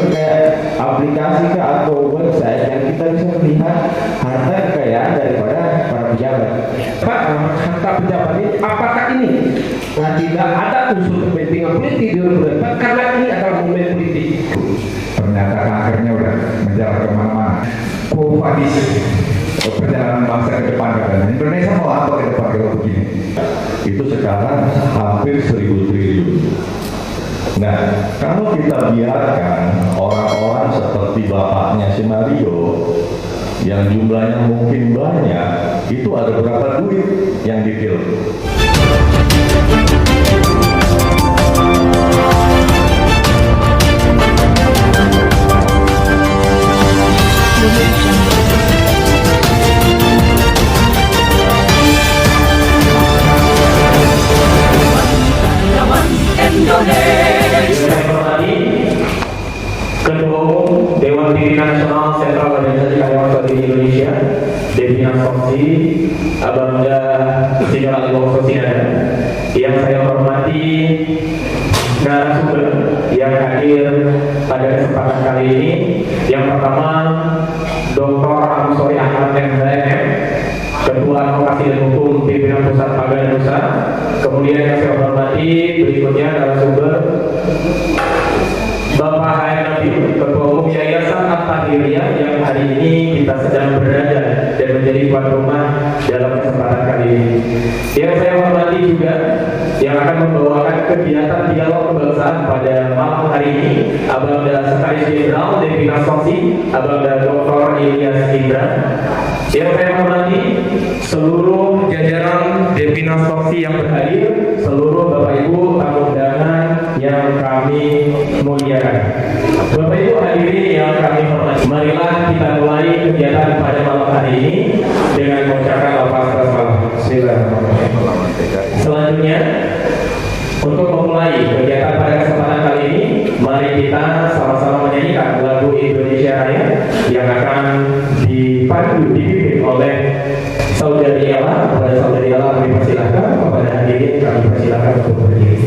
kayak aplikasi atau website yang kita bisa melihat harta kekayaan daripada para pejabat. Pak, harta pejabat ini apakah ini tidak ada unsur kepentingan politik di 2024 karena ini adalah momen politik? Ternyata kankernya udah menjalar kemana-mana. Kualitas perjalanan bangsa ke depan katanya. Indonesia mau apa ke depan kalau begini? Itu sekarang hampir 1.000 triliun. Nah, kalau kita biarkan orang-orang seperti bapaknya si Mario yang jumlahnya mungkin banyak, itu ada berapa duit yang ditil? Ketua Umum Dewan Pimpinan Nasional Sentral Organisasi Karyawan Saudi Indonesia, Devina Soksi, Abangda Senior Ahli Sosial, yang saya hormati narasumber yang hadir pada kesempatan kali ini. Yang pertama, Dr. Amsori Ahmad MHM, Ketua Advokasi dan Hukum Pimpinan Pusat Pagar Nusa. Kemudian yang saya hormati berikutnya narasumber Bapak Hayat Nabi, Ketua Umum Yayasan At-Tahiriyah, yang hari ini kita sedang berada dan menjadi tuan rumah dalam kesempatan kali ini. Yang saya hormati juga yang akan membawakan kegiatan dialog kebangsaan pada malam hari ini, Abangda Sekretaris Jenderal Devina Soksi, Abangda Dr. Ilyas Indra. Yang saya hormati seluruh jajaran Devina Soksi yang berhadir, seluruh Bapak Ibu tamu undangan yang kami muliakan. Bapak Ibu hadirin yang kami hormati, marilah kita mulai kegiatan pada malam hari ini dengan mengucapkan lafaz basmalah. Bismillahirrahmanirrahim. Selanjutnya, untuk memulai kegiatan pada kesempatan kali ini, mari kita sama-sama menyanyikan lagu Indonesia Raya yang akan dipimpin oleh Saudari Ella. Kepada Saudari Ella kami persilahkan, kepada hadirin kami persilahkan untuk berdiri.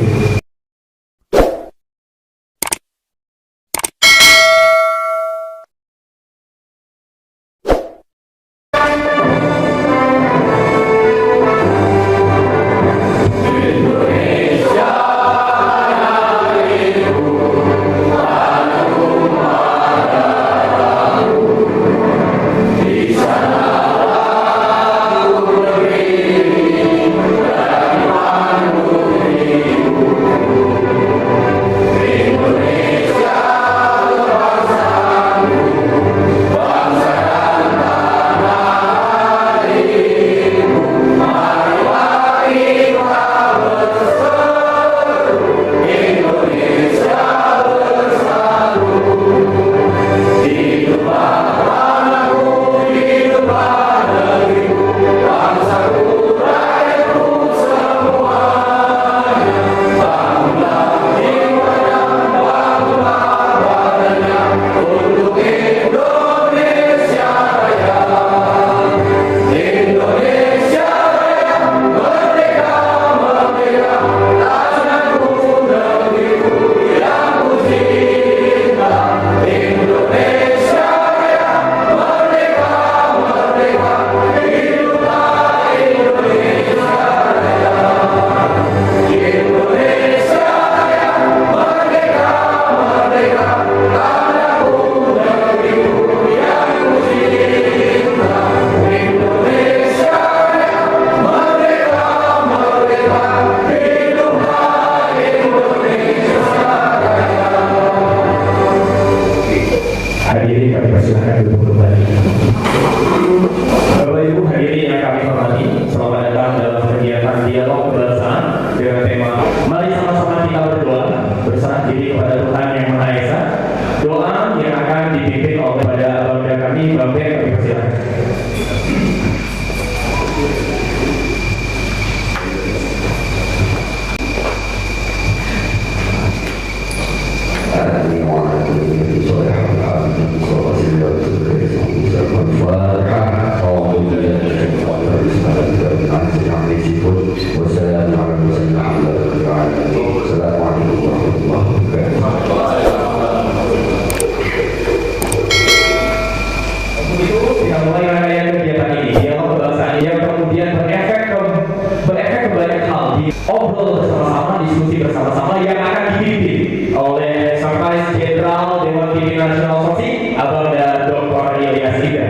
mewakili Nasional Sosi atau ada Dr. Ilyas Ida.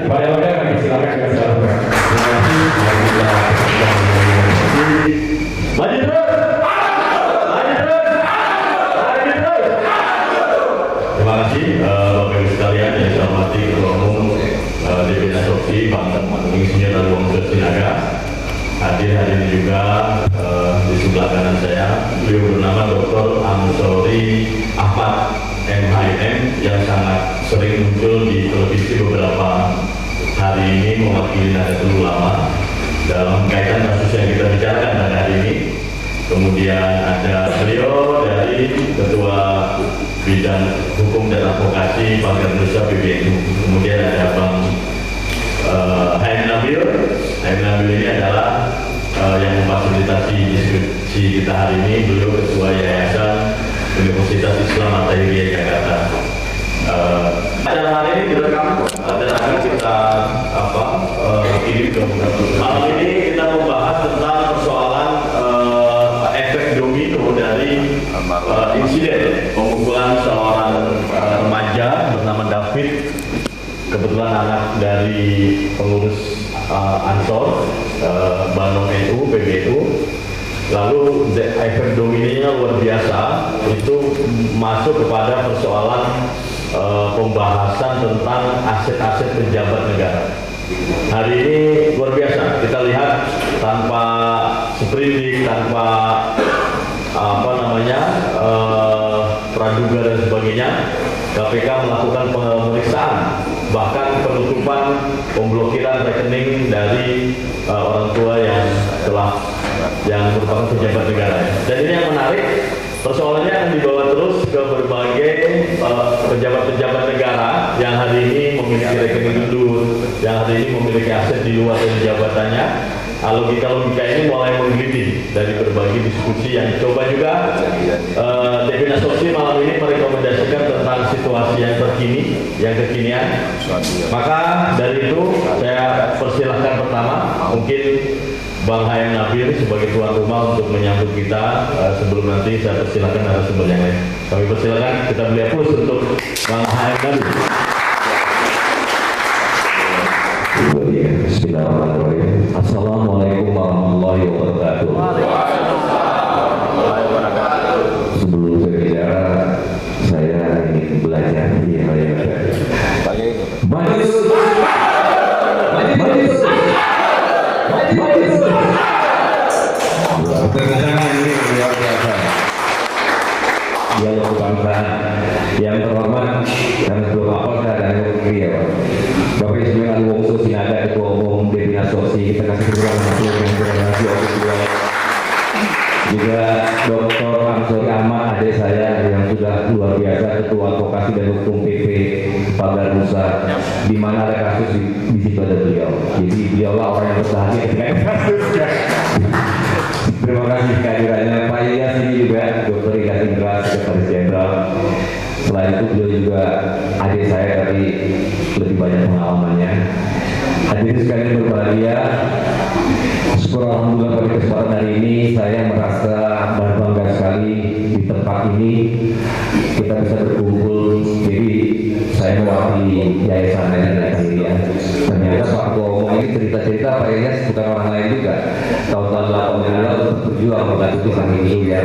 Pada waktu kami silakan juga sekarang. Terima kasih. Maju terus. Terima kasih Bapak Ibu sekalian yang saya hormati Ketua Umum DPN Soksi Bang Insinyur Alwongso Sinaga. Hadir hari ini juga di sebelah kanan saya, beliau bernama Dr. Amsori Ahmad MHM yang sangat sering muncul di televisi beberapa hari ini mewakili Nahdlatul Ulama dalam kaitan kasus yang kita bicarakan pada hari ini. Kemudian ada beliau dari Ketua Bidang Hukum dan Advokasi Bangsa Indonesia PBNU. Kemudian ada Bang Haim Nabil. Haim Nabil ini adalah yang memfasilitasi diskusi kita hari ini. Beliau Ketua Yayasan Universitas Islam At-Tahiriyah Jakarta. Acara hari ini direkam dan akan kita kirim ke malam ini kita membahas tentang persoalan efek domino dari insiden pemukulan seorang remaja bernama David, kebetulan anak dari pengurus Ansor Bandung NU PBNU. Lalu efek dominonya luar biasa, itu masuk kepada persoalan pembahasan tentang aset-aset pejabat negara. Hari ini luar biasa, kita lihat tanpa sprindik, tanpa praduga dan sebagainya, KPK melakukan pemeriksaan, bahkan penutupan, pemblokiran rekening dari orang tua yang merupakan pejabat negara. Dan ini yang menarik, persoalannya akan dibawa terus ke berbagai pejabat-pejabat negara yang hari ini memiliki rekening gendut, yang hari ini memiliki aset di luar dari jabatannya. Logika-logika ini mulai menggelitik dari berbagai diskusi yang coba juga DPN Soksi malam ini merekomendasikan tentang situasi yang terkini, yang kekinian. Maka dari itu saya persilahkan pertama mungkin Bang Haim Nabil sebagai tuan rumah untuk menyambut kita. Sebelum nanti saya persilahkan narasumber yang lain. Kami persilahkan, kita beli aplaus untuk Bang Haim Nabil. Bismillahirrahmanirrahim. Assalamualaikum warahmatullahi wabarakatuh. Sebelum saya bicara, saya ingin belajar di raya. Dialog kebangsaan yang terhormat dan sebelum apel saya ada yang kiri ya Pak. Bapak Insinyur Alwongso Sinaga, Ketua Umum DPN Soksi, kita kasih terima kasih juga Dr. Amsori Ahmad, adik saya yang sudah luar biasa, Ketua Advokasi dan Hukum PP Pagar Nusa, di mana ada kasus di situ ada beliau. Jadi beliaulah orang yang bersahaja ketika kasusnya. Terima kasih kehadirannya Pak Ilyas ini juga, Dr. Ilyas Indra, Sekretaris Jenderal. Selain itu beliau juga adik saya tapi lebih banyak pengalamannya. Hadirin sekalian berbahagia, syukur alhamdulillah pada kesempatan hari ini saya merasa bangga sekali di tempat ini kita bisa berkumpul. Jadi saya mewakili Yayasan At-Tahiriyah. Ternyata Pak Ketua Umum ini cerita-cerita Pak Ilyas bukan orang lain juga. Tahun-tahun 80 untuk berjuang membantu Tuhan ini ya.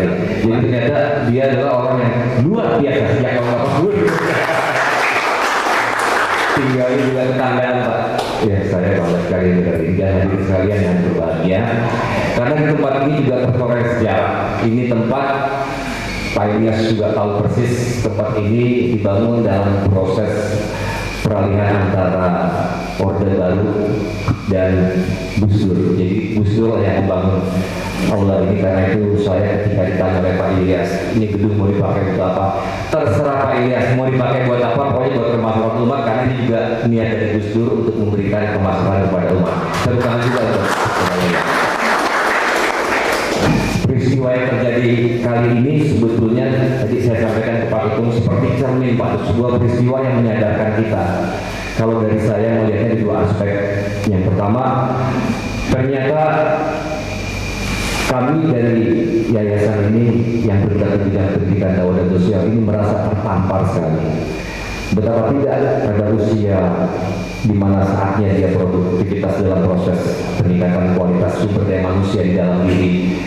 Jadi ternyata dia adalah orang yang luar biasa sejak tahun 80. Tinggal juga tetanggaan Pak. Ya saya bangga sekali dengan ini dan hadirin sekalian yang berbahagia. Karena di tempat ini juga terkorek sejarah. Ini tempat Pak Ilyas juga tahu persis, tempat ini dibangun dalam proses peralihan antara Orde Baru dan Gus Dur. Jadi Gus Dur yang membangun aula ini. Karena itu saya ketika ditanya oleh Pak Ilyas, ini gedung mau dipakai untuk apa? Terserah Pak Ilyas mau dipakai buat apa, pokoknya buat kemaslahatan umat. Karena ini juga niat dari Gus Dur untuk memberikan kemaslahatan kepada umat. Tepuk tangan juga untuk peristiwa yang terjadi kali ini. Sebetulnya tadi saya sampaikan ke Pak Ketum seperti cermin Pak, sebuah peristiwa yang menyadarkan kita. Kalau dari saya melihatnya di dua aspek. Yang pertama, ternyata Kami dari yayasan ini yang bergerak di bidang pendidikan dakwah dan sosial ini merasa tertampar sekali. Betapa tidak pada usia di mana saatnya dia produktivitas dalam proses peningkatan kualitas sumber daya manusia di dalam diri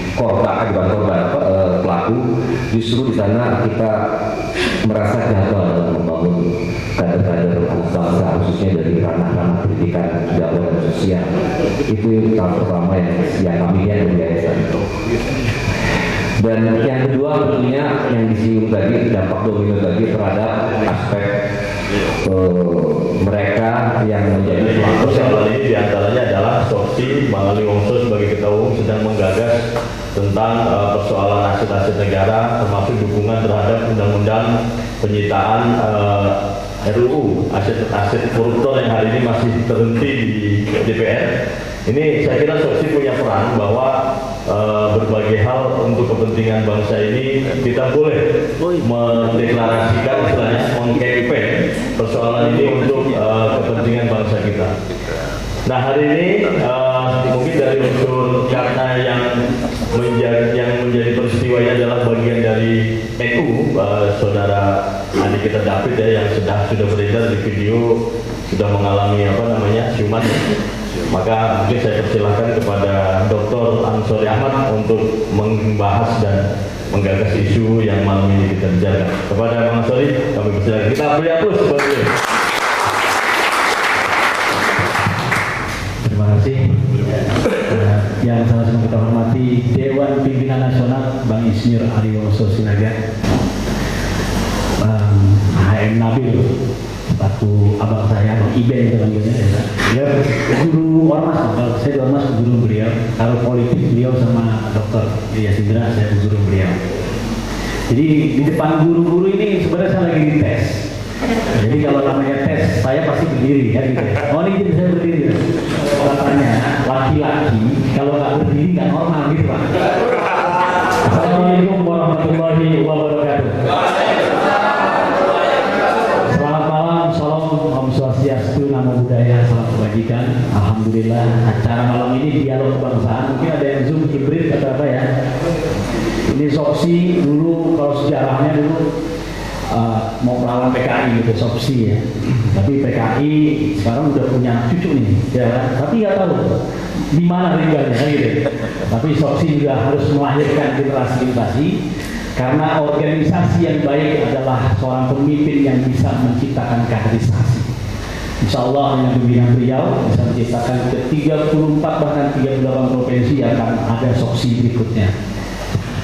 pelaku, justru di sana kita merasa gagal dalam membangun kader-kader bangsa, khususnya dari ranah-ranah pendidikan dakwah dan sosial. Itu hal pertama yang kami lihat dari yayasan itu. Dan yang kedua tentunya yang disinggung tadi, dampak domino tadi terhadap aspek mereka yang menjadi pelaku. Persoalan ini diantaranya adalah Soksi Mangali Wongso sebagai Ketua Umum sedang menggagas tentang persoalan aset-aset negara, termasuk dukungan terhadap undang-undang penyitaan RUU aset-aset koruptor yang hari ini masih terhenti di DPR. Ini saya kira Soksi punya peran bahwa berbagai hal untuk kepentingan bangsa ini kita boleh mendeklarasikan, istilahnya mengkampen persoalan ini untuk kepentingan bangsa kita. Nah, hari ini mungkin dari unsur karena yang menjadi peristiwanya adalah bagian dari NU, saudara Andi kita David ya, yang sudah beredar di video sudah mengalami siuman. Maka mungkin saya persilahkan kepada Dr. Ansori Ahmad untuk membahas dan menggagas isu yang malam ini kita bicarakan. Kepada Bang Ansori, kami persilahkan. Kita beri aplaus buat beliau. Terima kasih. Yang sama-sama kita hormati Dewan Pimpinan Nasional Bang Insinyur Ari Wongso Sinaga, Bang HM Nabil, selaku abang saya, Bang Iben teman-teman ya, guru ormas, kalau saya di ormas guru beliau, kalau politik beliau sama Dr. Ilyas Indra, saya guru beliau. Jadi di depan guru-guru ini sebenarnya saya lagi dites. Jadi kalau namanya tes, saya pasti berdiri ya gitu. Oh ini jadi saya berdiri. Katanya laki-laki kalau nggak berdiri nggak normal gitu Pak. Assalamualaikum warahmatullahi wabarakatuh. Selamat malam, salam, om swastiastu, namo buddhaya, salam kebajikan. Alhamdulillah acara malam ini dialog kebangsaan. Mungkin ada yang zoom hybrid atau apa ya. Ini Soksi dulu kalau sejarahnya dulu mau melawan PKI gitu, Soksi ya. Tapi PKI sekarang udah punya cucu nih, ya kan? Tapi nggak tahu di mana tinggalnya gitu. Tapi Soksi juga harus melahirkan generasi-generasi, karena organisasi yang baik adalah seorang pemimpin yang bisa menciptakan kaderisasi. Insya Allah dengan pimpinan beliau bisa menciptakan ke 34 bahkan 38 provinsi yang akan ada Soksi berikutnya.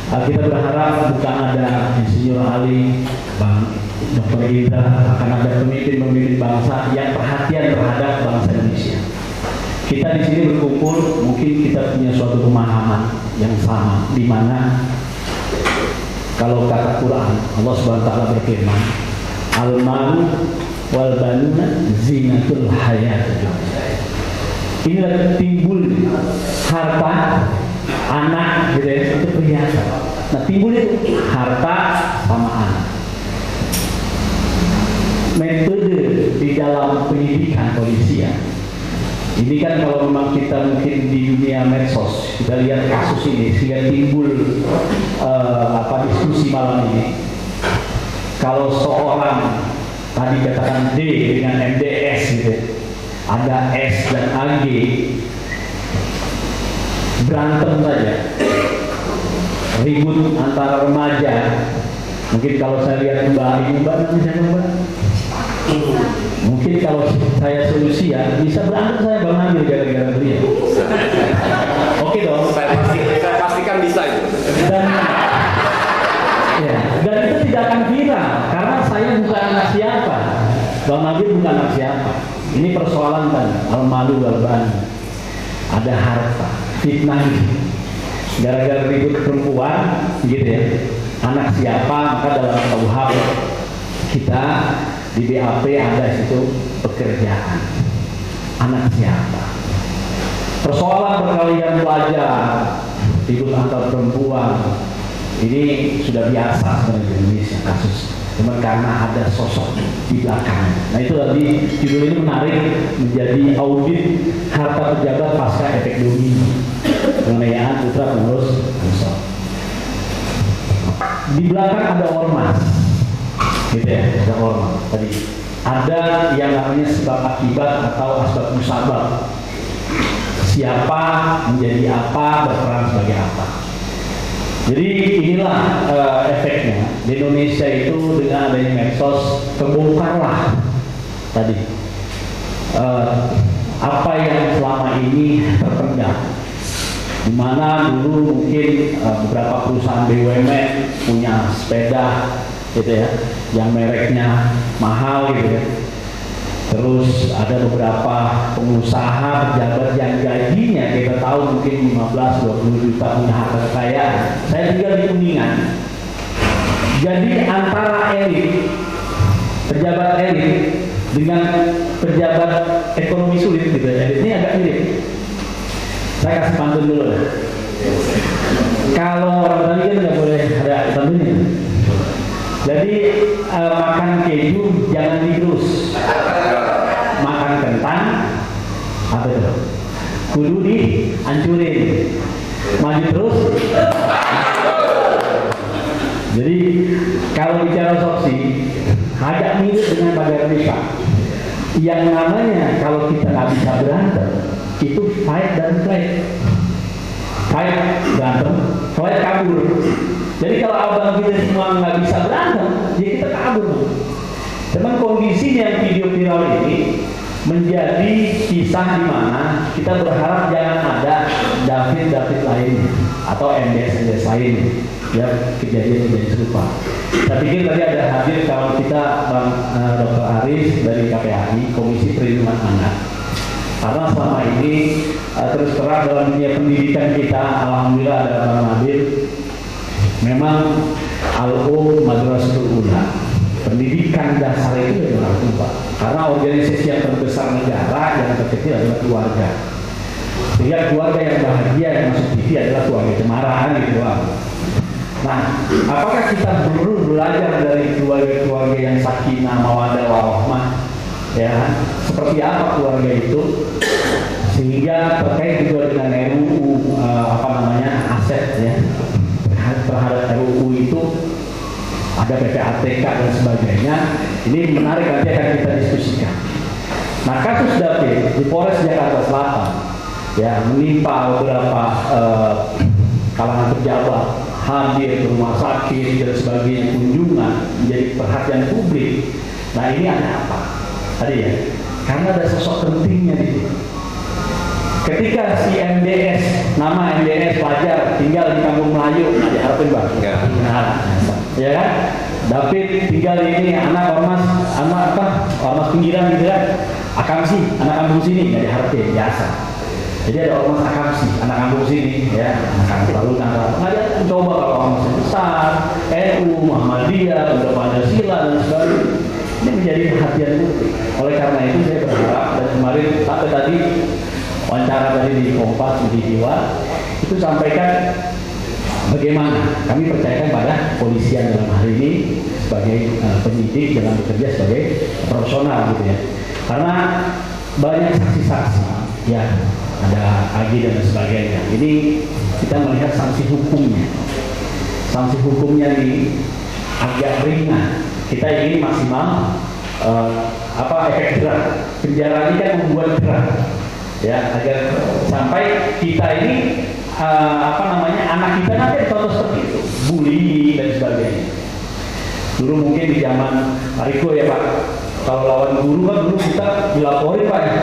Kita berharap bukan ada Insinyur Ali, Bang Dr. Indra, akan ada pemimpin-pemimpin bangsa yang perhatian terhadap bangsa Indonesia. Kita di sini berkumpul, mungkin kita punya suatu pemahaman yang sama, di mana kalau kata Quran, Allah Subhanahu wa taala berfirman, Al-malu wal banuna zinatul hayat. Inilah timbul harta, anak gitu ya, itu perhiasan. Nah timbul itu harta sama anak. Metode di dalam pendidikan polisi ya. Ini kan kalau memang kita mungkin di dunia medsos kita lihat kasus ini sehingga timbul diskusi malam ini. Kalau seorang tadi katakan D dengan MDS gitu, ada S dan AG, berantem saja, ribut antara remaja. Mungkin kalau saya lihat Mbak namanya siapa Mbak? Mungkin kalau saya solusi ya bisa berantem saya Bang Nabil gara-gara beliau. Oke dong. Saya pastikan bisa itu. Dan itu tidak akan viral karena saya bukan anak siapa, Bang Nabil bukan anak siapa. Ini persoalan kan al-malu wal-ban. Ada harta, fitnah gara-gara ribut perempuan gitu ya. Anak siapa, maka dalam KUHP kita di BAP ada situ pekerjaan. Anak siapa? Persoalan perkalian pelajar, ribut antar perempuan, ini sudah biasa sebenarnya di Indonesia kasus. Cuma karena ada sosok di belakang. Nah itu tadi judul ini menarik, menjadi audit harta pejabat pasca efek domino. penganiayaan putra pengurus Ansor. Di belakang ada ormas, gitu ya, ada ormas. Tadi ada yang namanya sebab akibat atau asbab musabab. Siapa menjadi apa, berperan sebagai apa. Jadi inilah efeknya di Indonesia itu dengan adanya medsos kebongkarlah tadi apa yang selama ini terpendam. Di mana dulu mungkin beberapa perusahaan BUMN punya sepeda gitu ya, yang mereknya mahal gitu ya. Terus ada beberapa pengusaha pejabat yang gajinya kita tahu mungkin 15-20 juta punya harta kekayaan. Saya tinggal di Kuningan. Jadi antara elit, pejabat elit dengan pejabat ekonomi sulit gitu ya. Ini agak mirip. Saya kasih pantun dulu ya. Kalau orang tadi kan nggak boleh ada pantunnya. Jadi makan keju jangan digerus, makan kentang apa itu? Kudu dihancurin, maju terus. Jadi kalau bicara soksi, agak mirip dengan pagar nikah. Yang namanya kalau kita nggak bisa berantem, itu fight dan flight. Fight berantem, flight kabur. Jadi kalau abang kita semua nggak bisa berantem, ya kita kabur. Cuman kondisinya yang video viral ini menjadi kisah di mana kita berharap jangan ada David lain atau MDS lain ya kejadian serupa. Saya pikir tadi ada hadir kawan kita Bang Dr. Aris dari KPAI Komisi Perlindungan Anak. Karena selama ini terus terang dalam dunia pendidikan kita, alhamdulillah ada Bang Nabil. Memang Madrasatul Ula pendidikan dasar itu adalah Pak. Karena organisasi yang terbesar negara yang terkecil adalah keluarga. Sehingga keluarga yang bahagia yang masuk TV adalah keluarga Cemara gitu Pak. Nah, apakah kita perlu belajar dari keluarga-keluarga yang sakinah, mawaddah, warahmah? Ya, seperti apa keluarga itu? Sehingga terkait juga dengan RUU aset ya. Terhadap RUU itu ada PPATK dan sebagainya. Ini menarik, nanti akan kita diskusikan. Nah, kasus David di Polres Jakarta Selatan ya menimpa beberapa kalangan pejabat hadir ke rumah sakit dan sebagainya, kunjungan menjadi perhatian publik. Nah, ini ada apa? Tadi ya, karena ada sosok pentingnya di sini. Ketika si MDS, nama MDS Fajar tinggal di Kampung Melayu, nah diharapin Bang. Nah, ya kan? David tinggal di ini, anak ormas pinggiran gitu kan? Akamsi, anak kampung sini, nggak diharapin, biasa. Jadi ada ormas Akamsi, anak kampung sini, ya, anak kampung lalu nggak ada mencoba kalau ormas besar, NU, Muhammadiyah, udah Pancasila dan sebagainya. Ini menjadi perhatian publik. Oleh karena itu saya berharap dan kemarin sampai tadi wawancara tadi di Kompas di Jiwa itu sampaikan bagaimana kami percayakan pada polisian dalam hari ini sebagai penyidik dalam bekerja sebagai profesional gitu ya, karena banyak saksi-saksi ya, ada Agi dan sebagainya. Ini kita melihat sanksi hukumnya ini agak ringan. Kita ingin maksimal efek jerak. Penjara ini kan membuat jerak ya, agar sampai kita ini anak kita nanti contoh seperti itu, bullying dan sebagainya. Dulu mungkin di zaman Pak Riko ya Pak, kalau lawan guru kan dulu kita dilaporin Pak ya,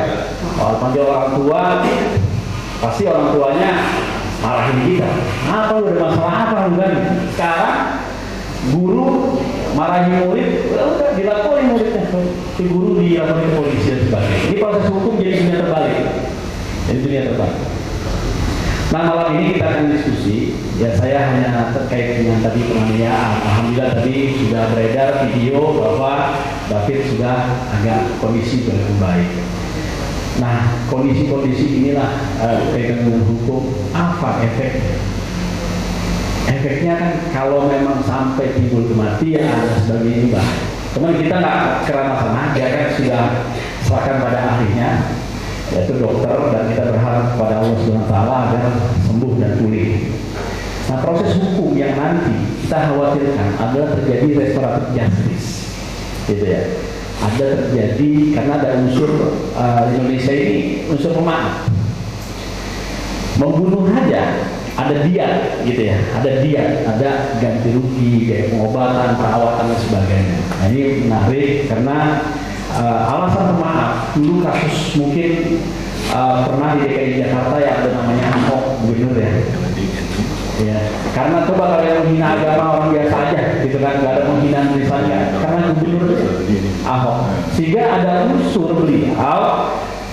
kalau panggil orang tua pasti orang tuanya marahin kita, apa udah masalah apa bukan? Sekarang guru marahin murid, udah dilaporin muridnya, si guru dilaporin polisi dan sebagainya. Ini proses hukum jadi dunia terbalik. Nah, malam ini kita akan diskusi. Ya, saya hanya terkait dengan tadi penganiayaan. Alhamdulillah tadi sudah beredar video bahwa David sudah agak kondisi lebih baik. Nah, kondisi-kondisi inilah terkait dengan hukum. Apa efeknya? Efeknya kan kalau memang sampai timbul kematian dan sebagainya, Bang. Cuman kita nggak kerana sana, dia kan sudah serahkan pada ahlinya. yaitu dokter, dan kita berharap kepada Allah Subhanahu wa taala agar sembuh dan pulih. Nah, proses hukum yang nanti kita khawatirkan adalah terjadi restoratif justice, gitu ya. Ada terjadi karena ada unsur Indonesia ini unsur pemaaf. Membunuh aja ada diat, gitu ya, ada diat, ada ganti rugi, kayak pengobatan, perawatan dan sebagainya. Nah, ini menarik karena alasan pemaaf dulu kasus mungkin pernah di DKI Jakarta yang ada namanya Ahok gubernur ya. Ya, karena coba kalian menghina agama orang biasa aja, gitu kan, nggak ada penghinaan misalnya, karena gubernur Ahok, sehingga ada unsur beliau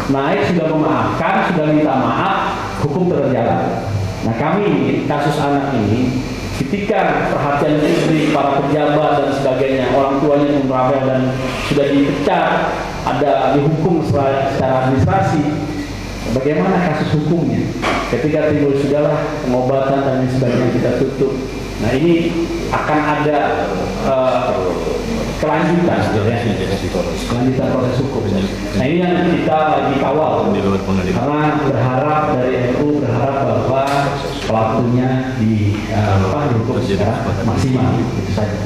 naik sudah memaafkan, sudah minta maaf, hukum terjalan. Nah, kami kasus anak ini, ketika perhatian istri, para pejabat dan sebagainya, orang tuanya merabel dan sudah dipecat, ada dihukum secara administrasi, bagaimana kasus hukumnya? Ketika timbul sudahlah pengobatan dan sebagainya kita tutup. Nah, ini akan ada kelanjutan, kelanjutan proses hukum. Nah, ini yang kita lagi kawal, karena berharap dari NU berharap bahwa pelakunya dihukum secara maksimal, itu saja.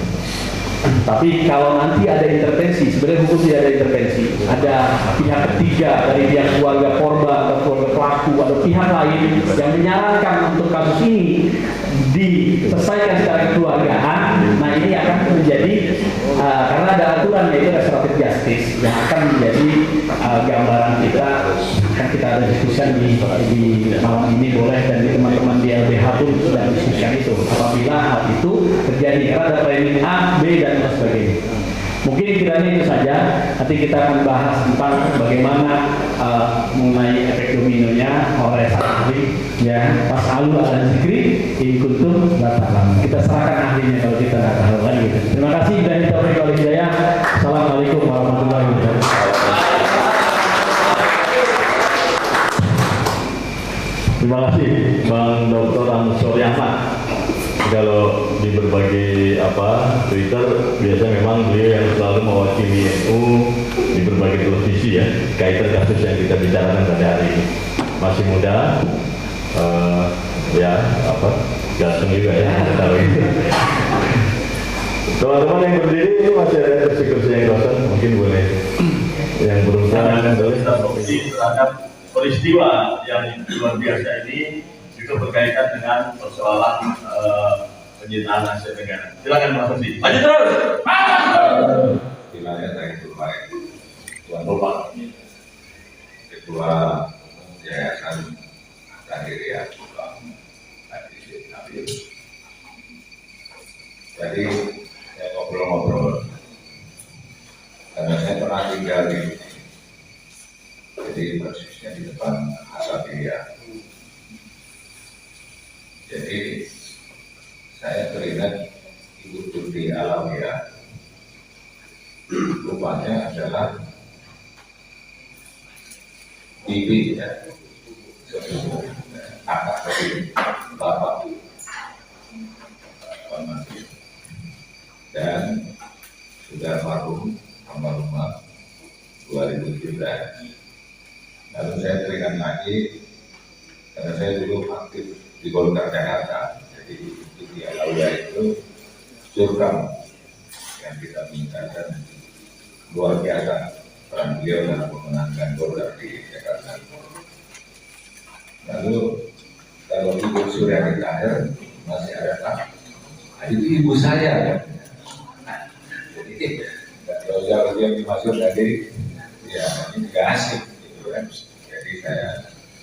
Tapi kalau nanti ada intervensi, sebenarnya hukum tidak ada intervensi, ada pihak ketiga dari pihak keluarga korban atau keluarga pelaku atau pihak lain yang menyarankan untuk kasus ini diselesaikan secara kekeluargaan. Nah, ini akan menjadi karena ada aturan yaitu restoratif justice yang akan menjadi gambaran kita. Kan kita ada diskusikan di malam ini boleh, dan di teman-teman di LBH pun sudah diskusikan itu apabila hal itu terjadi, karena ada planning A, B dan sebagainya. Mungkin kiranya itu saja. Nanti kita akan bahas tentang bagaimana mengenai efek dominonya oleh ahli ya, Mas Alul Al-Zikri in kuntum la ta'lamun. Kita serahkan ahlinya kalau kita tidak tahu lagi. Terima kasih dan taufiq wal hidayah. Assalamualaikum warahmatullahi wabarakatuh. Terima kasih Bang Dr. Ansori Ahmad. Kalau di berbagai Twitter biasanya memang beliau yang selalu mewakili NU di berbagai televisi ya, kaitan kasus yang kita bicarakan pada hari ini. Masih muda, ganteng juga ya, tahu itu. Teman-teman yang berdiri ini masih ada kursi-kursi yang kosong, mungkin boleh yang berusaha terhadap peristiwa yang luar biasa ini juga berkaitan dengan persoalan penyitaan aset negara. Silakan Mas Ferdi. Maju terus. Wilayah dari Tuhan Tuan Bapak Ketua Yayasan Tahiriyah Hadis Nabi. Jadi saya ngobrol-ngobrol karena saya pernah tinggal di jadi persisnya di depan Asabiyah. Jadi saya teringat Ibu Tuti Alawiyah, rupanya adalah bibi ya, kakak dari bapak dan sudah almarhumah 2017. Lalu saya teringat lagi karena saya dulu aktif di Golkar Jakarta, jadi di Alawiyah itu surkam yang kita mintakan luar biasa peran beliau dalam memenangkan Golkar di Jakarta. Lalu kalau Ibu Suryani Tahir masih ada tak? Itu ibu saya. Jadi kalau dia dimasuk tadi, ya ini juga asik, gitu kan? Jadi saya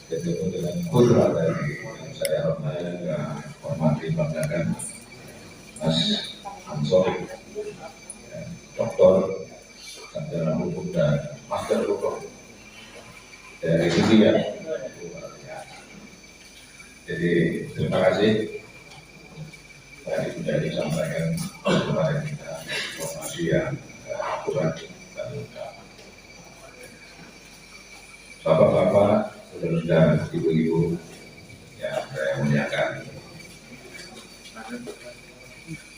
ketemu dengan putra dari saya hormati banggakan Mas Ansori, Doktor Sarjana Hukum dan Master Hukum dari India. Jadi terima kasih. Tadi sudah disampaikan kepada kita informasi yang akurat dan lengkap. Bapak-bapak, saudara-saudara, ibu-ibu yang saya muliakan,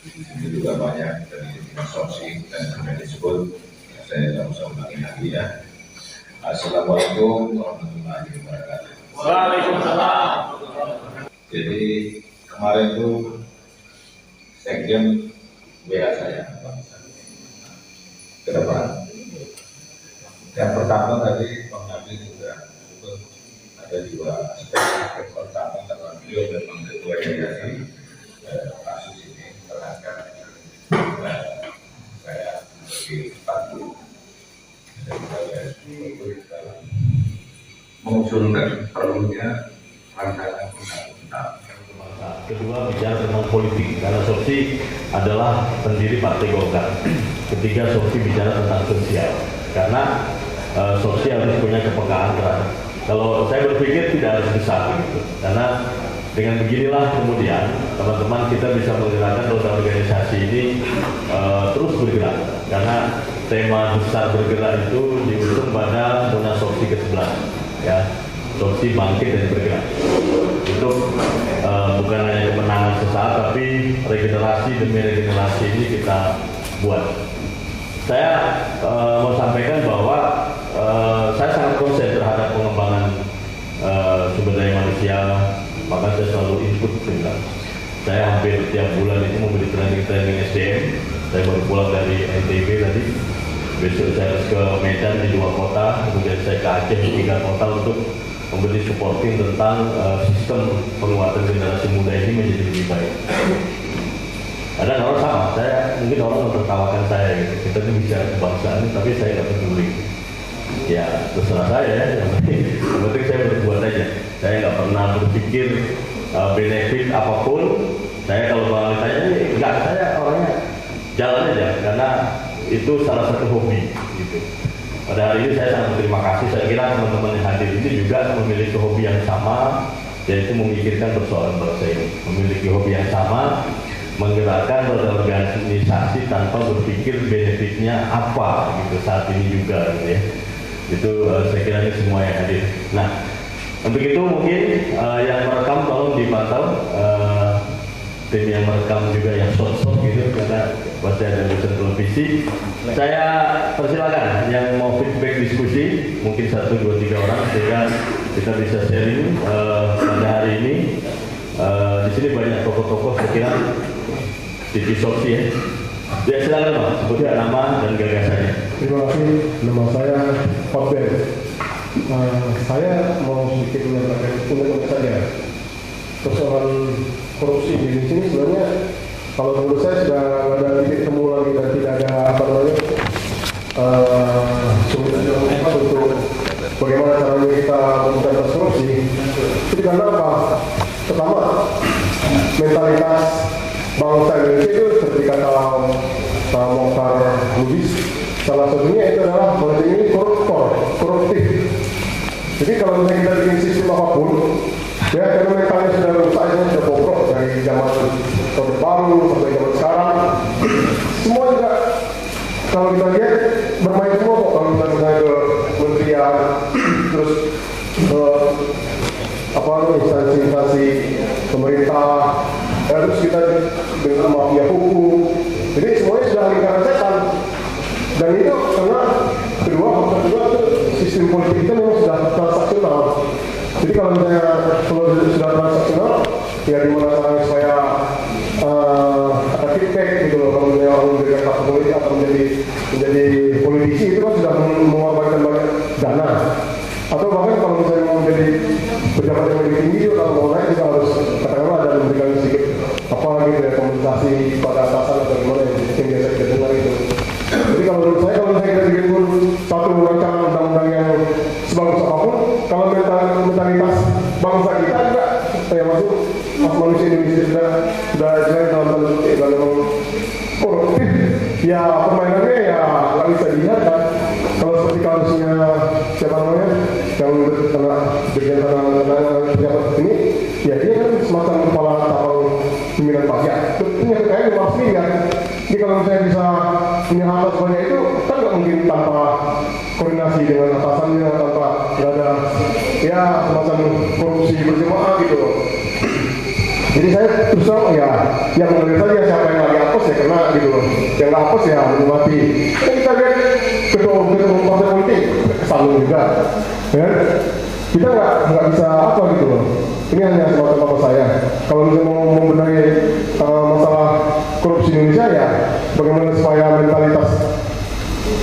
ini juga banyak dari Mas Sosi dan sudah disebut, saya tidak usah ulangi lagi ya. Assalamualaikum warahmatullahi wabarakatuh. Waalaikumsalam. Jadi kemarin itu sekjen WA saya ke depan. Yang pertama tadi Bang Nabil juga itu ada dua aspek. Yang pertama karena beliau memang ketua yayasan kasus ini terangkat saya sebagai patu dan saya dalam mengusulkan perlunya rancangan undang-undang. Kedua, bicara tentang politik, karena Sopsi adalah pendiri Partai Golkar. Ketiga, Sopsi bicara tentang sosial, karena Sopsi harus punya kepekaan terhadap. Kalau saya berpikir tidak harus besar, gitu. Karena dengan beginilah kemudian teman-teman kita bisa menggerakkan roda organisasi ini terus bergerak. Karena tema besar bergerak itu diusung pada Munas Sopsi ke-11, ya. Sopsi bangkit dan bergerak. Itu bukan hanya kemenangan sesaat, tapi regenerasi demi regenerasi ini kita buat. Saya mau sampaikan bahwa saya sangat konsen terhadap pengembangan sumber daya manusia, maka saya selalu input juga. Saya hampir tiap bulan itu memberi training SDM. Saya baru pulang dari NTB tadi. Besok saya harus ke Medan di 2 kota, kemudian saya ke Aceh di 3 kota untuk memberi supporting tentang sistem penguatan generasi muda ini menjadi lebih baik. Ada orang sama, mungkin orang menertawakan saya gitu. Kita ini bicara kebangsaan, tapi saya nggak peduli. Ya terserah saya ya, yang penting saya berbuat aja. Saya nggak pernah berpikir benefit apapun. Saya kalau bang ditanya, enggak, saya orangnya jalan aja, karena itu salah satu hobi gitu. Pada hari ini saya sangat berterima kasih. Saya kira teman-teman yang hadir ini juga memiliki hobi yang sama, yaitu memikirkan persoalan bangsa ini. Memiliki hobi yang sama, menggerakkan roda organisasi tanpa berpikir benefitnya apa gitu saat ini juga gitu ya. Itu saya kira ini semua yang hadir. Nah, untuk itu mungkin yang merekam tolong dipantau. Tim yang merekam juga yang short gitu, karena pasti ada di televisi. Saya persilakan yang mau feedback diskusi, mungkin 1, 2, 3 orang, sehingga kita bisa sharing pada hari ini. Di sini banyak tokoh-tokoh, saya kira TV Sopsi ya. Ya silakan Pak, sebutkan nama dan gagasannya. Terima kasih, nama saya Hotben. Saya mau sedikit menyampaikan unek-unek saja. Persoalan korupsi di sini sebenarnya kalau menurut saya sudah ada titik temu lagi dan tidak ada solusi untuk bagaimana caranya kita memberantas korupsi. Itu karena apa? Pertama, mentalitas bangsa Indonesia itu seperti kata Mokhtar Lubis, salah satunya itu adalah bangsa ini koruptif. Jadi kalau misalnya kita bikin sistem apapun, ya karena mentalnya sudah rusak, sudah bobrok dari zaman Orde Baru sampai zaman sekarang, semua juga kalau kita lihat bermain semua kok. Kalau kita misalnya ke kementerian, terus instansi pemerintah, terus kita dengan mafia hukum, jadi semuanya sudah lingkaran setan. Dan itu karena faktor kedua itu sistem politik kita memang sudah transaksional. Jadi kalau misalnya sudah transaksional, ya dimana caranya supaya ada feedback gitu loh. Kalau misalnya orang memberikan kartu politik atau menjadi politisi, itu kan sudah mengorbankan banyak dana. Atau bahkan kalau misalnya mau menjadi pejabat yang lebih tinggi, kalau mau naik juga harus katakanlah ada memberikan sedikit apa gitu ya, kompensasi pada atasan atau gimana yang biasa kita dengar itu. Jadi kalau menurut saya, kalau misalnya kita bikin satu rancangan undang-undang yang sebagus apapun, kalau mentalitas bangsa kita juga masuk manusia Indonesia sudah jelas dalam koruptif, ya permainannya ya nggak bisa dilihat kan. Kalau seperti kasusnya siapa namanya yang kena pejabat ini, ya dia kan semacam kepala kapal pimpinan pajak, punya kekayaan 500 miliar. Jadi kalau misalnya bisa punya harta sebanyak itu, kan nggak mungkin tanpa koordinasi dengan atasannya, tanpa ada ya semacam korupsi berjemaah gitu loh. Jadi saya terus terang ya, yang mengalir saja siapa yang lagi hapus ya kena gitu loh. Yang nggak hapus ya menikmati. Kan kita lihat ketua partai politik kesal maklum juga, ya. Kita nggak bisa apa gitu loh. Ini hanya semata-mata saya. Kalau misalnya mau membenahi masalah korupsi Indonesia ya, bagaimana supaya mentalitas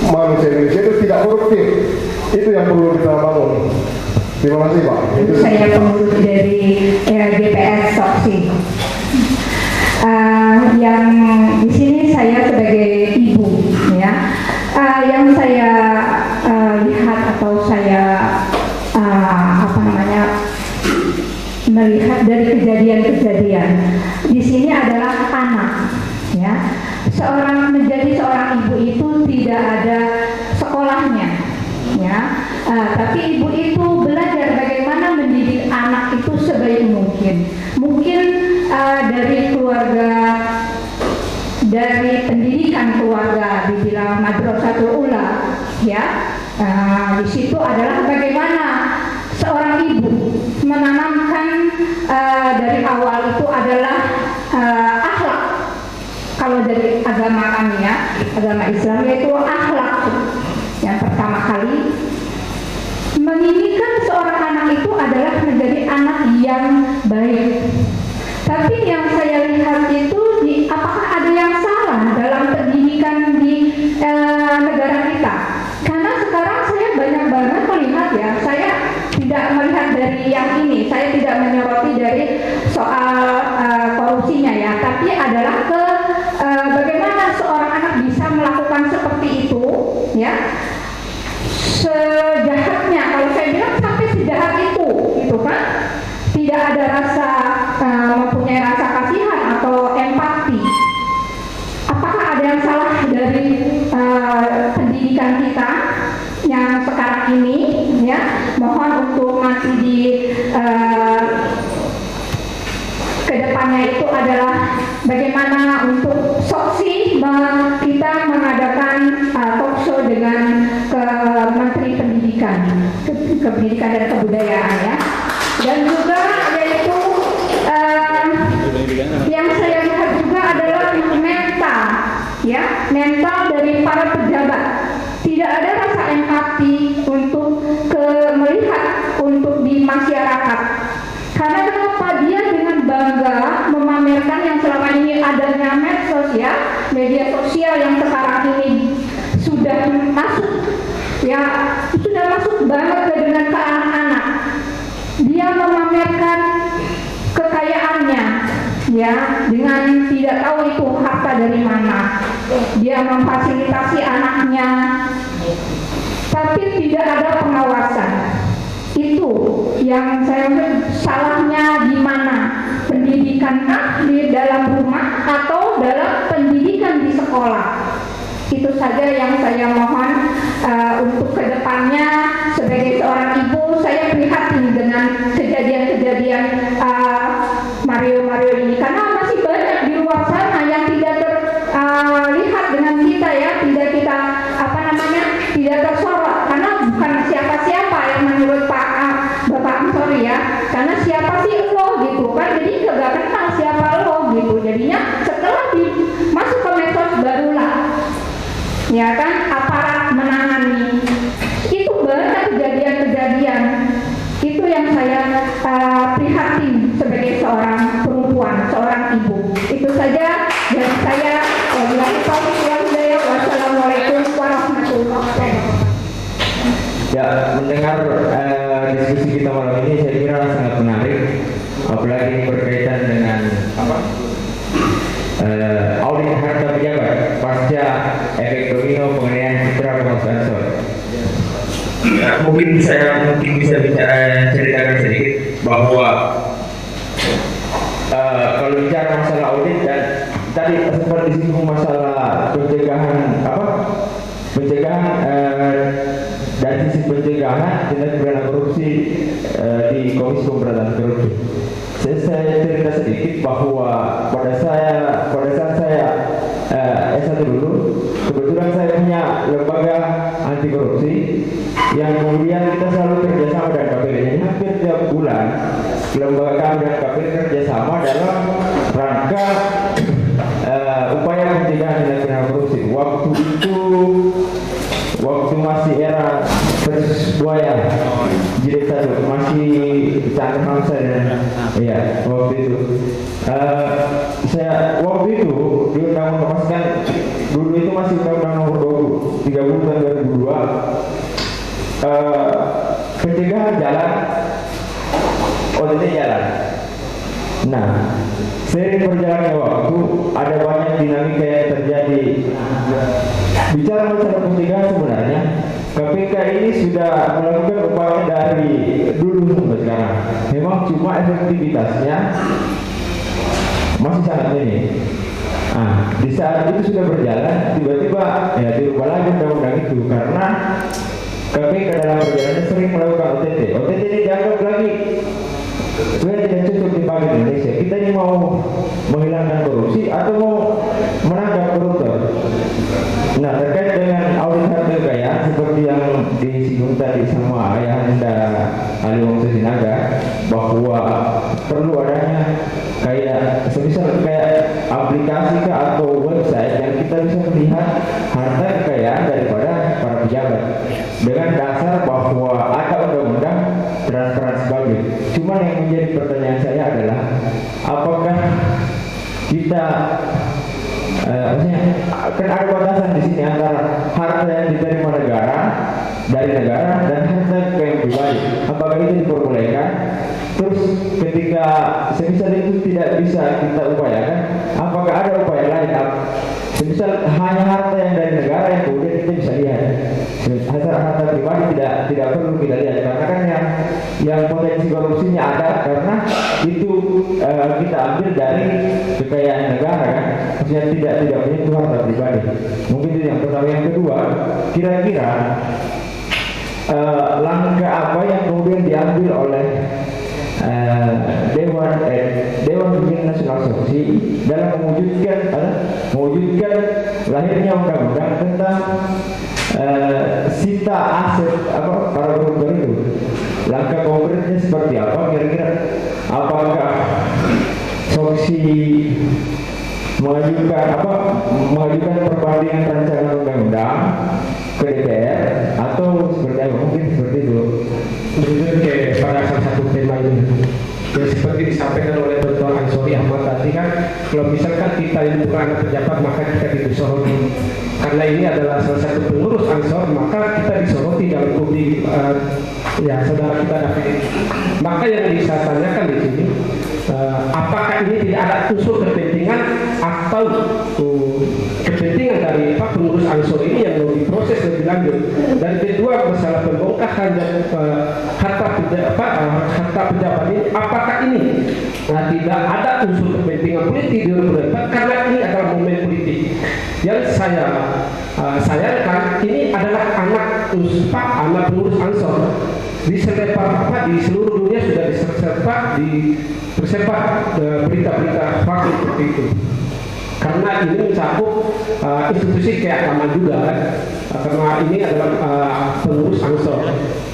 manusia Indonesia itu tidak koruptif, itu yang perlu kita bangun. Terima kasih Pak. Saya pengurus dari GPS Soksi. Yang di sini saya sebagai ibu, ya. Yang saya lihat atau saya melihat dari kejadian-kejadian di sini adalah anak, ya. Menjadi seorang ibu itu tidak ada sekolahnya, ya. Tapi ibu itu belajar bagaimana mendidik anak itu sebaik mungkin. Mungkin dari keluarga, dari pendidikan keluarga dibilang madrasatul ula, ya. Di situ adalah bagaimana seorang ibu menanamkan dari awal itu adalah akhlak. Kalau dari agama kami, ya, agama Islam, yaitu akhlak. Yang pertama kali menginginkan seorang anak itu adalah menjadi anak yang baik. Tapi yang saya lihat itu apakah ada yang salah dalam pendidikan di negara kita? Karena sekarang saya banyak banget melihat, ya, saya tidak melihat dari yang ini, saya tidak menyoroti dari soal korupsinya, ya, tapi adalah ke bagaimana seorang anak bisa melakukan seperti itu, ya, sejahatnya. Kalau saya bilang sampai sejahat itu, gitu kan? Tidak ada rasa mempunyai rasa kasihan atau empati. Apakah ada yang salah dari pendidikan kita yang sekarang ini, ya? Mohon untuk nanti di kedepannya itu adalah bagaimana untuk Soksi kita mengadakan talk show dengan Menteri Pendidikan dan Kebudayaan, ya. Dan juga yaitu yang saya lihat juga adalah mental, ya, mental dari para pejabat. Tidak ada rasa empati untuk melihat untuk di masyarakat. Karena kenapa dia dengan bangga memamerkan yang selama ini adanya medsos, ya, media sosial yang sekarang ini sudah masuk, ya, sudah masuk banget dengan ke anak-anak. Dia memamerkan kekayaannya, ya, dengan tidak tahu itu harta dari mana. Dia memfasilitasi anaknya, tapi tidak ada pengawasan. Itu yang saya salahnya di mana? Pendidikan di dalam rumah atau dalam pendidikan di sekolah? Itu saja yang saya mohon untuk kedepannya sebagai seorang ibu. Saya prihatin dengan kejadian-kejadian Mario ini, karena masih banyak di luar sana yang tidak terlihat dengan kita, ya, tidak kita tidak tersorot, karena bukan siapa-siapa yang menurut Bapak Ansori, ya, karena siapa sih lo, gitu kan, jadi nggak kenal siapa lo, gitu. Jadinya setelah masuk ke medsos barulah, ya kan, aparat menangani. Itu banyak kejadian-kejadian. Itu yang saya prihatin sebagai seorang perempuan, seorang ibu. Itu saja dari saya. Wassalamualaikum warahmatullahi wabarakatuh. Ya, mendengar diskusi kita malam ini saya kira sangat menarik, apalagi berkaitan dengan audit harta pejabat pasca efek domino penganiayaan citra Mas Ansor. Mungkin bisa ceritakan sedikit bahwa kalau bicara masalah audit dan tadi sempat disinggung masalah pencegahan dari sisi pencegahan tindak pidana korupsi di Komisi Pemberantasan Korupsi. Saya cerita sedikit bahwa pada saat saya S1 dulu, kebetulan saya punya lembaga anti korupsi yang kemudian kita selalu kerjasama dengan KPK. Jadi hampir tiap bulan lembaga kami dan KPK kerjasama dalam rangka upaya pencegahan tindak pidana korupsi. Waktu masih era versus buaya, jilid 1, masih cantik bangsa dan iya waktu itu. Saya waktu itu di undang-undang pastikan dulu itu masih undang-undang nomor 30 tahun 2002, pencegahan jalan, OTT jalan. Nah, seiring berjalannya waktu ada banyak dinamika yang terjadi. Bicara masalah pencegahan sebenarnya KPK ini sudah melakukan upaya dari dulu sampai sekarang. Memang cuma efektivitasnya masih sangat minim. Di saat itu sudah berjalan, tiba-tiba ya dirubah lagi undang-undang itu karena KPK dalam perjalanannya sering melakukan OTT. OTT ini dianggap lagi sebenarnya tidak cukup di bagi Indonesia. Kita ini mau menghilangkan korupsi atau mau menangkap koruptor. Nah, terkait dengan audit harta kekayaan seperti yang disinggung tadi sama Ayahanda Ali Wongso Sinaga, bahwa perlu adanya kayak semisal kayak aplikasi atau website yang kita bisa melihat harta kekayaan daripada para pejabat dengan dasar bahwa ada undang-undang transparansi publik. Cuman yang menjadi pertanyaan saya adalah apakah kita kan ada batasan di sini antara harta yang diterima negara dari negara dan harta kekayaan pribadi. Apakah itu diperbolehkan? Terus ketika semisal itu tidak bisa kita upayakan, apakah ada upaya lain? Semisal hanya harta yang dari negara yang kemudian kita bisa lihat, harta pribadi tidak perlu kita lihat karena kan yang potensi korupsinya ada karena itu kita ambil dari kekayaan negara kan, maksudnya tidak menyentuh harta pribadi. Mungkin itu yang pertama. Yang kedua, kira-kira langkah apa yang kemudian diambil oleh Dewan Pimpinan Nasional Saksi dalam mewujudkan lahirnya undang-undang tentang sita aset para koruptor itu. Langkah konkretnya seperti apa? Kira-kira apakah Saksi mengajukan perbandingan rancangan undang-undang ke DPR atau seperti apa? Mungkin seperti itu. Oke, pada salah satu tema ini yang seperti disampaikan oleh Dr. Ansori Ahmad tadi kan, kalau misalkan kita ini bukan anak pejabat maka kita disoroti. Karena ini adalah salah satu pengurus Ansor, maka kita disoroti dalam publik. Saudara kita David. Maka yang bisa tanyakan di sini, apakah ini tidak ada unsur kepentingan atau kepentingan dari pengurus Ansor ini yang mau diproses lebih lanjut? Dan kedua, masalah pembongkaran harta pejabat ini, apakah ini tidak ada unsur kepentingan politik di 2024 karena ini adalah momen politik yang saya sayangkan. Ini adalah anak pengurus Ansor di seluruh dunia sudah tersebar berita-berita hoax seperti itu. Karena ini mencakup institusi keagamaan juga kan, karena ini adalah pengurus Ansor.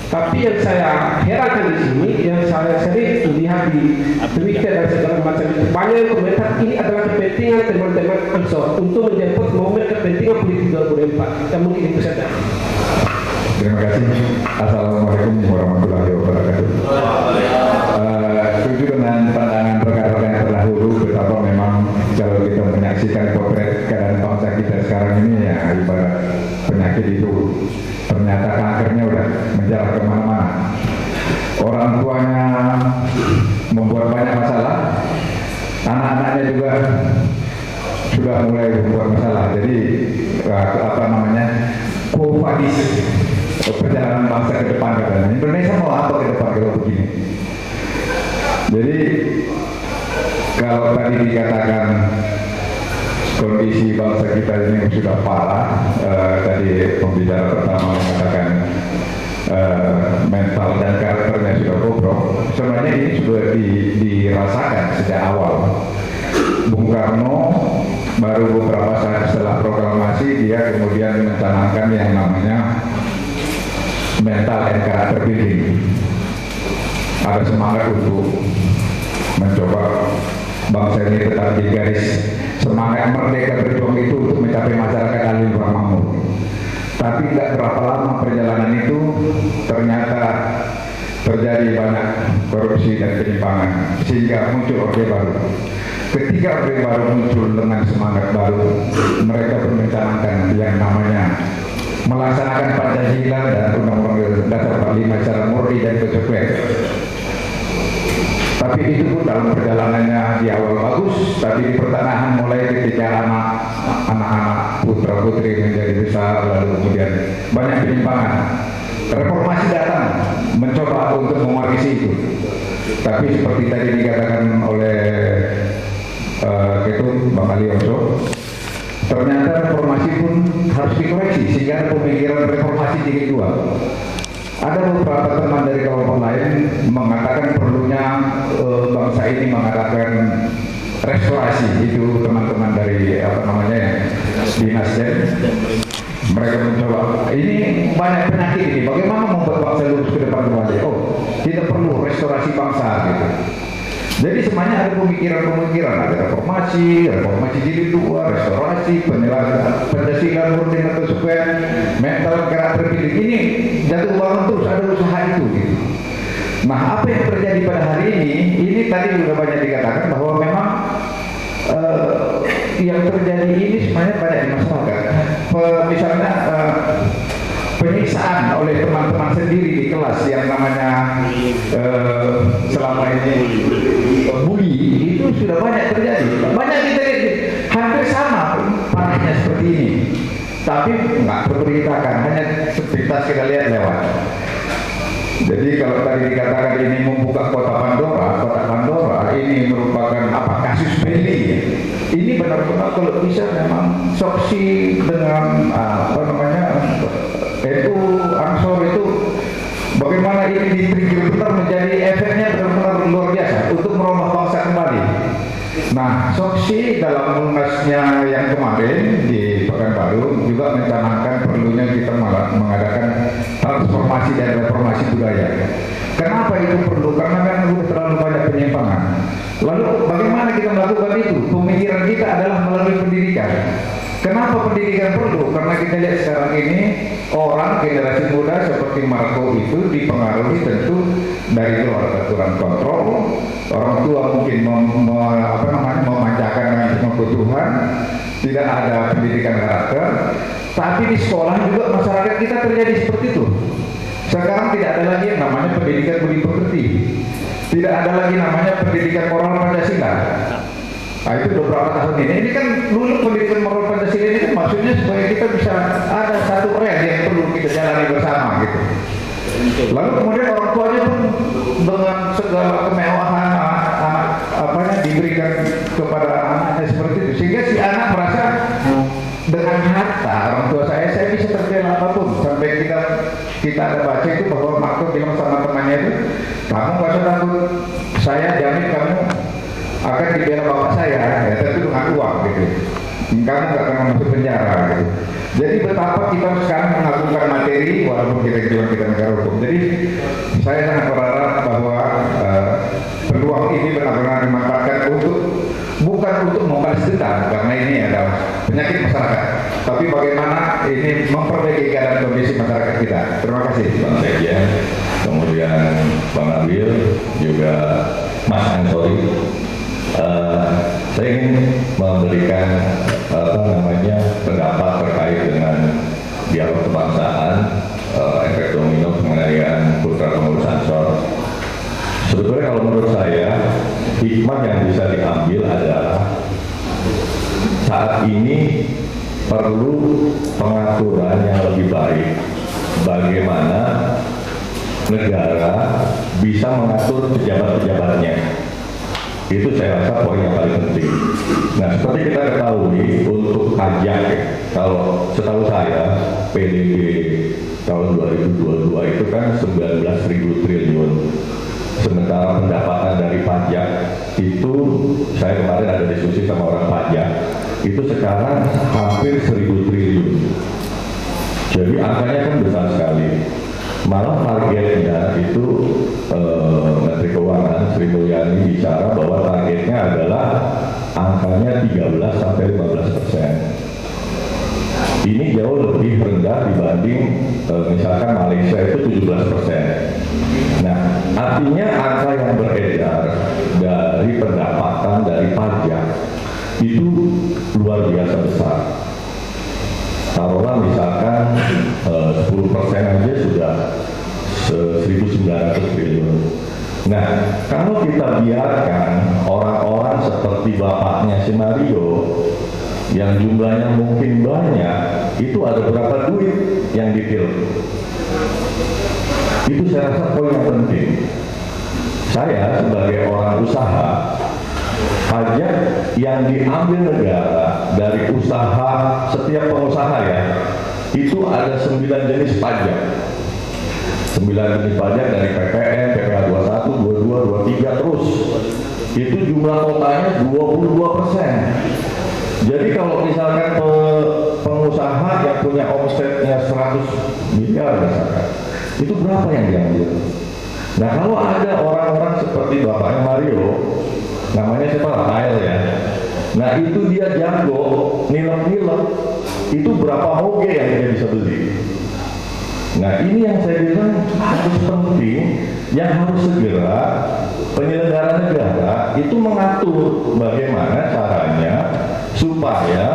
Tapi yang saya herankan di sini, yang saya sering lihat di Twitter dan segala macam, banyak yang komentar ini adalah kepentingan teman-teman Ansor untuk menjemput momen kepentingan politik 2024. Dan mungkin itu saja. Terima kasih. Assalamualaikum warahmatullahi wabarakatuh. Setuju dengan pandangan rekan-rekan yang terdahulu betapa memang kalau kita menyaksikan potret keadaan bangsa kita sekarang ini ya ibarat penyakit itu ternyata kankernya udah menjalar kemana-mana. Orang tuanya membuat banyak masalah, anak-anaknya juga sudah mulai membuat masalah. Jadi kualitas perjalanan bangsa ke depan katanya. Indonesia mau apa ke depan kalau begini? Jadi kalau tadi dikatakan kondisi bangsa kita ini sudah parah, tadi pembicara pertama mengatakan mental dan karakternya sudah bobrok. Sebenarnya ini sudah dirasakan sejak awal. Bung Karno baru beberapa saat setelah proklamasi dia kemudian mencanangkan yang namanya mental dan karakter building. Ada semangat untuk mencoba bangsa ini tetap di garis semangat merdeka berjuang itu untuk mencapai masyarakat adil dan makmur. Tapi nggak berapa lama perjalanan itu ternyata terjadi banyak korupsi dan penyimpangan sehingga muncul Orde Baru. Ketika Orde Baru muncul dengan semangat baru, mereka merencanakan yang namanya melaksanakan Pancasila dan Undang-Undang Dasar 45 secara murni dan konsekuen. Tapi itu pun dalam perjalanannya di awal bagus, tapi di pertengahan mulai ketika anak-anak putra putri menjadi besar, lalu kemudian banyak penyimpangan. Reformasi datang mencoba untuk mewarisi itu. Tapi seperti tadi dikatakan oleh Ketum Bang Alioso, ternyata reformasi pun harus dikoreksi sehingga pemikiran reformasi jilid 2. Ada beberapa teman dari kelompok lain mengatakan perlunya bangsa ini mengadakan restorasi. Itu teman-teman dari apa namanya ya, di Nasdem. Mereka mencoba, ini banyak penyakit ini, bagaimana membuat bangsa lurus ke depan kembali? Oh, kita perlu restorasi bangsa gitu. Jadi semuanya ada pemikiran-pemikiran, ada reformasi jilid 2, restorasi, penyelenggaraan Pancasila murni atau konsekuen, mental karakter pilih. Ini jatuh bangun terus ada usaha itu gitu. Nah, apa yang terjadi pada hari ini tadi sudah banyak dikatakan bahwa memang yang terjadi ini sebenarnya banyak di masyarakat. Misalnya penyiksaan oleh teman-teman sendiri di kelas yang namanya selama ini bully itu sudah banyak terjadi. Banyak kita lihat hampir sama parahnya seperti ini, tapi nggak terberitakan, hanya sepintas kita lihat lewat. Jadi kalau tadi dikatakan ini membuka kotak Pandora ini merupakan kasus Beli. Ini benar-benar kalau bisa memang Soksi dengan NU Ansor itu bagaimana ini di-trigger benar menjadi efeknya benar-benar luar biasa untuk merubah bangsa kembali. Nah, Soksi dalam munasnya yang kemarin di Pekanbaru juga mencanangkan perlunya kita mengadakan transformasi dan reformasi budaya. Kenapa itu perlu? Karena kan sudah terlalu banyak penyimpangan. Lalu bagaimana kita melakukan itu? Pemikiran kita adalah melalui pendidikan. Kenapa pendidikan perlu? Karena kita lihat sekarang ini orang generasi muda seperti Marco itu dipengaruhi tentu dari keluarga kurang kontrol. Orang tua mungkin memanjakan dengan semua kebutuhan, tidak ada pendidikan karakter. Tapi di sekolah juga masyarakat kita terjadi seperti itu. Sekarang tidak ada lagi yang namanya pendidikan budi pekerti, tidak ada lagi namanya pendidikan moral Pancasila. Nah, itu beberapa tahun ini. Ini kan dulu pendidikan moral Pancasila ini kan maksudnya supaya kita bisa ada satu rel yang perlu kita jalani bersama gitu. Lalu kemudian orang tuanya pun dengan segala kemewahan diberikan kepada anaknya seperti itu, sehingga si anak merasa dengan harta orang tua saya bisa terjadi apapun. Sampai kita ada baca itu bahwa Marco bilang sama temannya itu, kamu gak usah takut, saya jamin kamu akan dibela bapak saya, ya tentu dengan uang gitu. Kamu gak akan masuk penjara gitu. Jadi betapa kita sekarang mengagungkan materi walaupun kita negara hukum. Jadi saya sangat berharap bahwa peluang ini benar-benar dimanfaatkan bukan untuk membalas dendam, karena ini adalah penyakit masyarakat, tapi bagaimana ini memperbaiki keadaan kondisi masyarakat kita. Terima kasih Bang Sekjen, kemudian Bang Abil, juga Mas Ansori. Saya ingin memberikan pendapat terkait dengan dialog kebangsaan, efek domino penganiayaan putra pengurus Ansor. Sebetulnya kalau menurut saya, hikmah yang bisa diambil adalah saat ini perlu pengaturan yang lebih baik bagaimana negara bisa mengatur pejabat-pejabatnya. Itu saya rasa poin yang paling penting. Nah, seperti kita ketahui untuk pajak, kalau setahu saya PDB tahun 2022 itu kan 19.000 triliun. Sementara pendapatan dari pajak itu, saya kemarin ada diskusi sama orang pajak, itu sekarang hampir 1.000 triliun. Jadi angkanya kan besar sekali. Malah targetnya itu Menteri Keuangan Sri Mulyani bicara bahwa targetnya adalah angkanya 13-15%. Ini jauh lebih rendah dibanding misalkan Malaysia itu 17%. Nah, artinya angka yang beredar dari pendapatan dari pajak itu luar biasa besar. Taruhlah misalkan 10% aja sudah 1.900 triliun. Nah, kalau kita biarkan orang-orang seperti bapaknya si Mario yang jumlahnya mungkin banyak, itu ada berapa duit yang ditil? Itu saya rasa poin yang penting. Saya sebagai orang usaha, pajak yang diambil negara dari usaha, setiap pengusaha ya, itu ada 9 jenis pajak. 9 jenis pajak dari PPN, PPh 21, 22, 23 terus. Itu jumlah totalnya 22%. Jadi kalau misalkan pengusaha yang punya omsetnya 100 miliar misalkan, itu berapa yang diambil? Nah, kalau ada orang-orang seperti bapaknya Mario, namanya siapa? Rafael ya. Nah, itu dia jago nilep-nilep, itu berapa moge yang dia bisa beli. Nah, ini yang saya bilang harus penting, yang harus segera penyelenggara negara itu mengatur bagaimana caranya supaya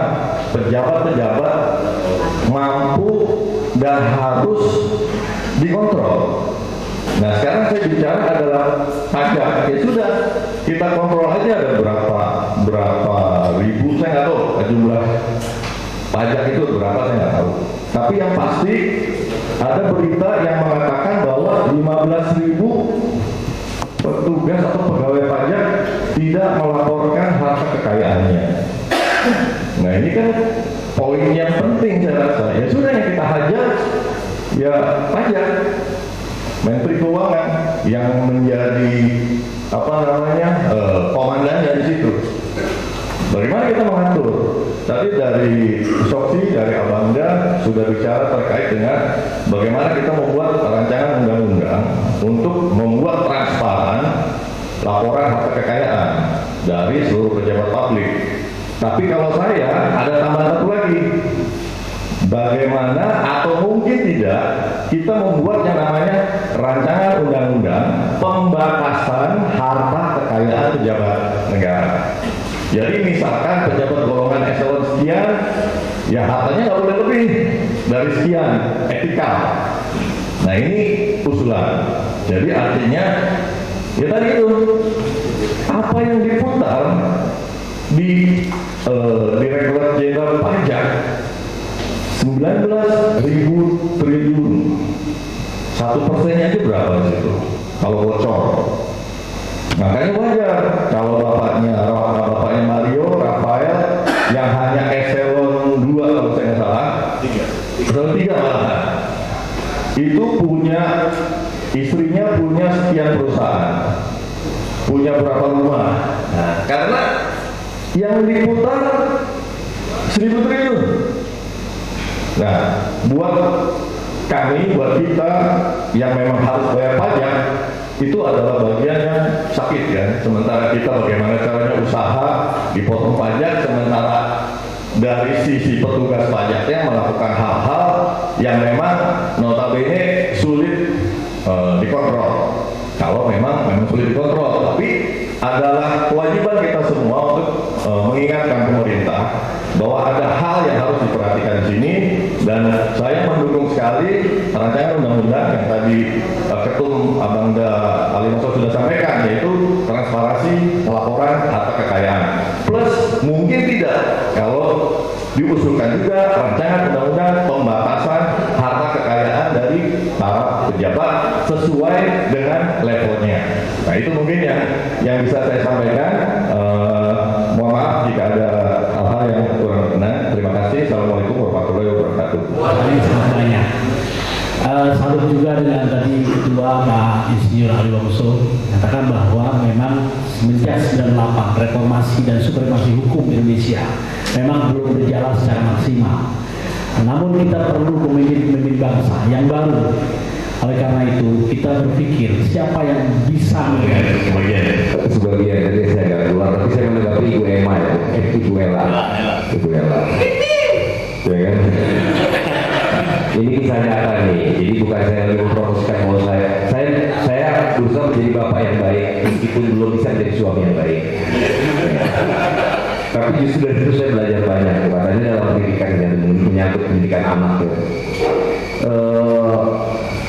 pejabat-pejabat mampu dan harus dikontrol. Nah, sekarang saya bicara adalah pajak. Ya sudah, kita kontrol aja ada berapa ribu, saya nggak tahu jumlah pajak itu berapa, saya nggak tahu. Tapi yang pasti ada berita yang mengatakan bahwa 15.000 petugas atau pegawai pajak tidak melaporkan harta kekayaannya. Nah, ini kan poin yang penting saya rasa. Ya sudah, yang kita hajar ya pajak. Menteri Keuangan yang menjadi komandannya di situ. Bagaimana kita mengatur? Tadi dari Soksi, dari Abangda sudah bicara terkait dengan bagaimana kita membuat rancangan undang-undang untuk membuat transparan laporan harta kekayaan dari seluruh pejabat publik. Tapi kalau saya ada tambahan satu lagi, bagaimana atau mungkin tidak kita membuat yang namanya rancangan undang-undang pembatasan harta kekayaan pejabat negara. Jadi misalkan pejabat golongan eselon sekian, ya hartanya nggak boleh lebih dari sekian, etikal. Nah, ini usulan. Jadi artinya ya tadi itu apa yang diputar di Direktorat Jenderal Pajak 19.000 triliun. 1%-nya itu berapa di situ? Kalau bocor. Makanya wajar kalau bapaknya Mario, Rafael yang hanya eselon 2 kalau saya nggak salah, eselon 3 malah, itu punya istrinya punya sekian perusahaan, punya berapa rumah. Nah, karena yang diputar 1.000 triliun. Nah, buat kami, buat kita yang memang harus bayar pajak, itu adalah bagian yang sakit ya. Sementara kita bagaimana caranya usaha dipotong pajak, sementara dari sisi petugas pajaknya melakukan hal-hal yang memang notabene sulit dikontrol. Kalau memang sulit dikontrol, tapi adalah kewajiban kita semua untuk mengingatkan pemerintah bahwa ada hal yang harus diperhatikan di sini, dan saya mendukung sekali rancangan undang-undang yang tadi Ketum Abangda Ali Masud sudah sampaikan, yaitu transparansi pelaporan harta kekayaan. Plus mungkin tidak kalau diusulkan juga rancangan undang-undang pembatasan harta kekayaan dari para pejabat sesuai dengan levelnya. Nah, itu mungkin yang bisa saya sampaikan. Mohon maaf jika ada hal-hal yang kurang berkenan. Terima kasih. Assalamualaikum warahmatullahi wabarakatuh. Banyak. Salut juga dengan tadi Ketua Pak Insinyur Ali Wongso katakan bahwa memang semenjak 98 reformasi dan supremasi hukum Indonesia memang belum berjalan secara maksimal. Namun kita perlu pemimpin bangsa yang baru. Oleh karena itu kita berpikir siapa yang bisa sebagian dari saya agak keluar, tapi saya menanggapi Ibu Emma ya, Ibu Ella. ya kan? Ini kisah nyata nih, jadi bukan saya lagi mempromosikan bahwa saya berusaha menjadi bapak yang baik meskipun belum bisa menjadi suami yang baik. Tapi justru dari itu saya belajar banyak, katanya dalam pendidikan yang menyangkut pendidikan anak ya.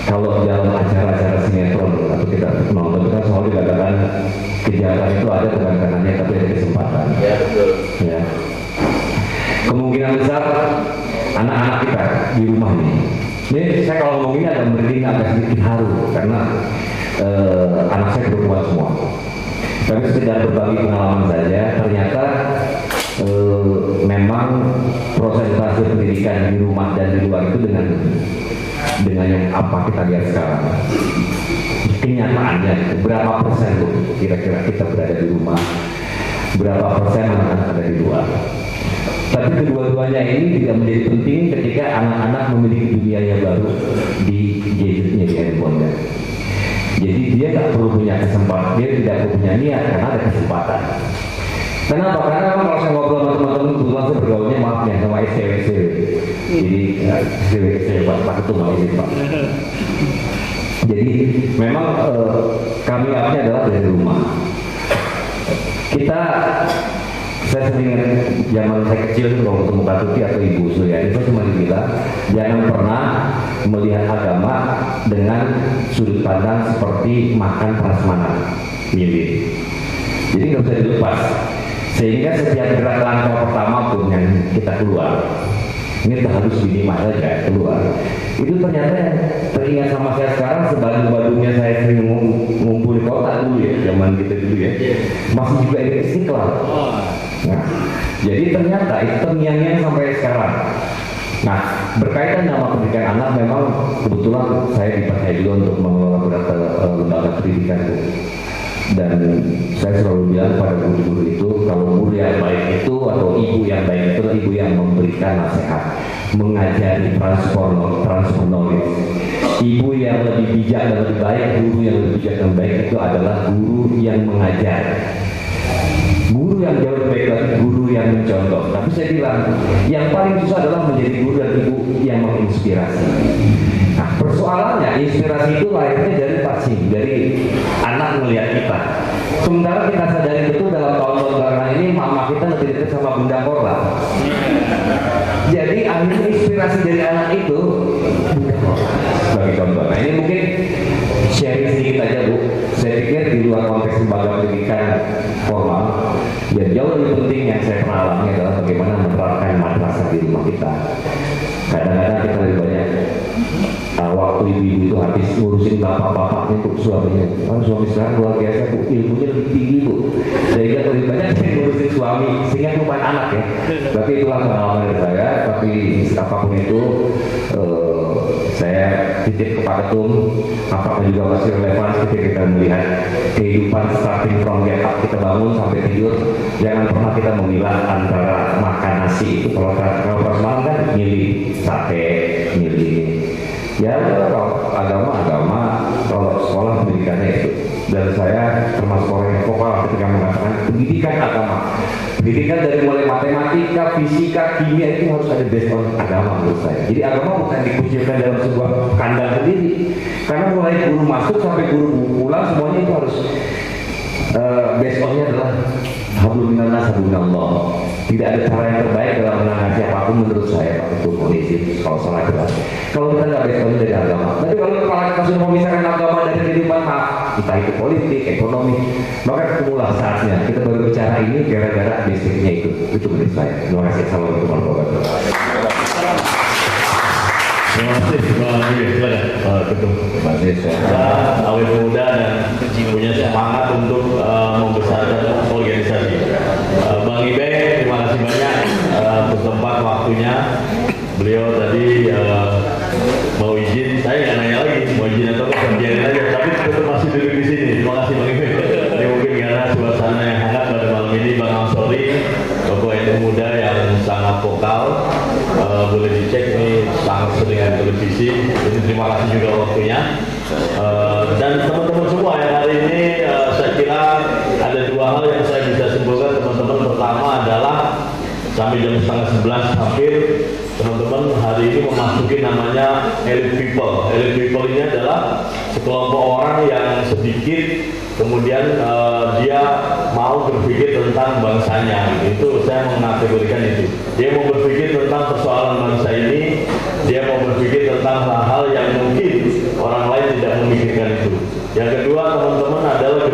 Kalau dalam acara-acara sinetron atau kita nonton kan selalu dikatakan kejahatan itu ada bukan karenanya tapi ada kesempatan. Ya betul. Ya. Kemungkinan besar anak-anak kita di rumah ini saya kalau ngomong ini agak merinding, agak sedikit haru karena anak saya perempuan semua. Tapi sekedar berbagi pengalaman saja, ternyata memang prosentase pendidikan di rumah dan di luar itu dengan yang apa kita lihat sekarang. Kenyataannya berapa persen tuh kira-kira kita berada di rumah, berapa persen anak-anak ada di luar. Tapi kedua-duanya ini tidak menjadi penting ketika anak-anak memiliki dunia yang baru di gadgetnya, di handphonenya. Jadi dia tidak perlu punya kesempatan, dia tidak perlu punya niat karena ada kesempatan. Kenapa? Karena kalau saya ngobrol sama teman-teman, kebetulan saya bergaulnya maaf ya sama SCW. Jadi SCW Pak Ketua ini Pak. Jadi memang kami upnya adalah dari rumah. Saya sering zaman saya kecil itu kalau ketemu Kak Tuti atau Ibu Suryani, saya cuma bilang jangan pernah melihat agama dengan sudut pandang seperti makan prasmanan. Jadi nggak bisa dilepas. Sehingga setiap gerak langkah pertama pun yang kita keluar, ini harus minimal saja keluar. Itu ternyata yang teringat sama saya sekarang sebanding-bandingnya saya sering ngumpul di kota dulu ya, zaman kita dulu ya, masih juga ada Istiqlal. Nah, jadi ternyata itu terngiang-ngiang sampai sekarang. Nah, berkaitan sama pendidikan anak, memang kebetulan saya dipercaya juga untuk mengelola beberapa lembaga pendidikan. Dan saya selalu bilang pada guru-guru itu, kalau guru yang baik itu atau ibu yang baik itu ibu yang memberikan nasihat, mengajari transfer knowledge. Ibu yang lebih bijak dan lebih baik, guru yang lebih bijak dan baik itu adalah guru yang mengajar. Guru yang jauh lebih baik lagi guru yang mencontoh. Tapi saya bilang yang paling susah adalah menjadi guru dan ibu yang menginspirasi. Nah, persoalannya inspirasi itu lahirnya dari passing, dari anak melihat kita. Sementara kita sadari betul dalam tahun-tahun belakangan ini mama kita lebih dekat sama Bunda Korla. Jadi akhirnya inspirasi dari anak itu Bunda Korla sebagai contoh. Nah ini mungkin sharing sedikit aja Bu. Saya pikir di luar konteks lembaga pendidikan formal, dan jauh lebih penting yang saya pernah alami adalah bagaimana menerapkan madrasah di rumah kita. Kadang-kadang kita lebih banyak waktu ibu-ibu itu habis ngurusin bapak-bapaknya untuk suaminya. Suami sekarang luar biasa Bu, ilmunya lebih tinggi Bu. Sehingga lebih banyak yang ngurusin suami, sehingga bukan anak ya. Berarti itulah pengalaman dari saya. Tapi apapun itu, saya titip ke Pak Ketum, apakah juga masih relevan ketika kita melihat kehidupan starting from get up, kita bangun sampai tidur. Jangan pernah kita memilah antara makan nasi itu. Kalau pas malam kan milih sate, milih ya kalau agama, kalau sekolah pendidikannya itu. Dan saya termasuk orang yang vokal ketika mengatakan pendidikan agama. Pendidikan dari mulai matematika, fisika, kimia itu harus ada based on agama menurut saya. Jadi agama bukan dikucilkan dalam sebuah kandang sendiri. Karena mulai guru masuk sampai guru pulang semuanya itu harus based on-nya adalah hablum minallah hablumillah. Tidak ada cara yang terbaik dalam menangani siapapun menurut saya Pak Ketua Polisi kalau salah jelas. Kalau kita nggak based on dari agama. Tapi kalau kepala kita sudah memisahkan agama dari kehidupan, maaf, entah itu politik, ekonomi, maka ketemulah saatnya kita baru bicara ini gara-gara basicnya itu menurut saya. Terima kasih. Assalamualaikum warahmatullahi wabarakatuh. Terima kasih Pak Ketum. Terima kasih. Awet muda dan punya semangat untuk membesarkan organisasi. Bang Ibe, terima kasih banyak bertempat waktunya. Beliau tadi mau izin, saya nggak nanya lagi mau izin atau kerjain aja, tapi tetap masih duduk di sini. Terima kasih Bang Ibe. Ini mungkin karena suasana yang hangat pada malam ini, Bang Ansori, tokoh NU muda yang sangat vokal. Boleh dicek nih sangat sering di televisi. Jadi terima kasih juga waktunya. Dan teman-teman semua yang hari ini saya kira ada dua hal yang saya bisa simpulkan teman-teman. Pertama adalah sampai jam 10:30 hampir teman-teman hari ini memasuki namanya elite people. Elite people ini adalah sekelompok orang yang sedikit kemudian dia mau berpikir tentang bangsanya. Itu saya mengategorikan itu. Dia mau berpikir tentang persoalan bangsa ini, dia mau berpikir tentang hal-hal yang mungkin orang lain tidak memikirkan itu. Yang kedua, teman-teman, adalah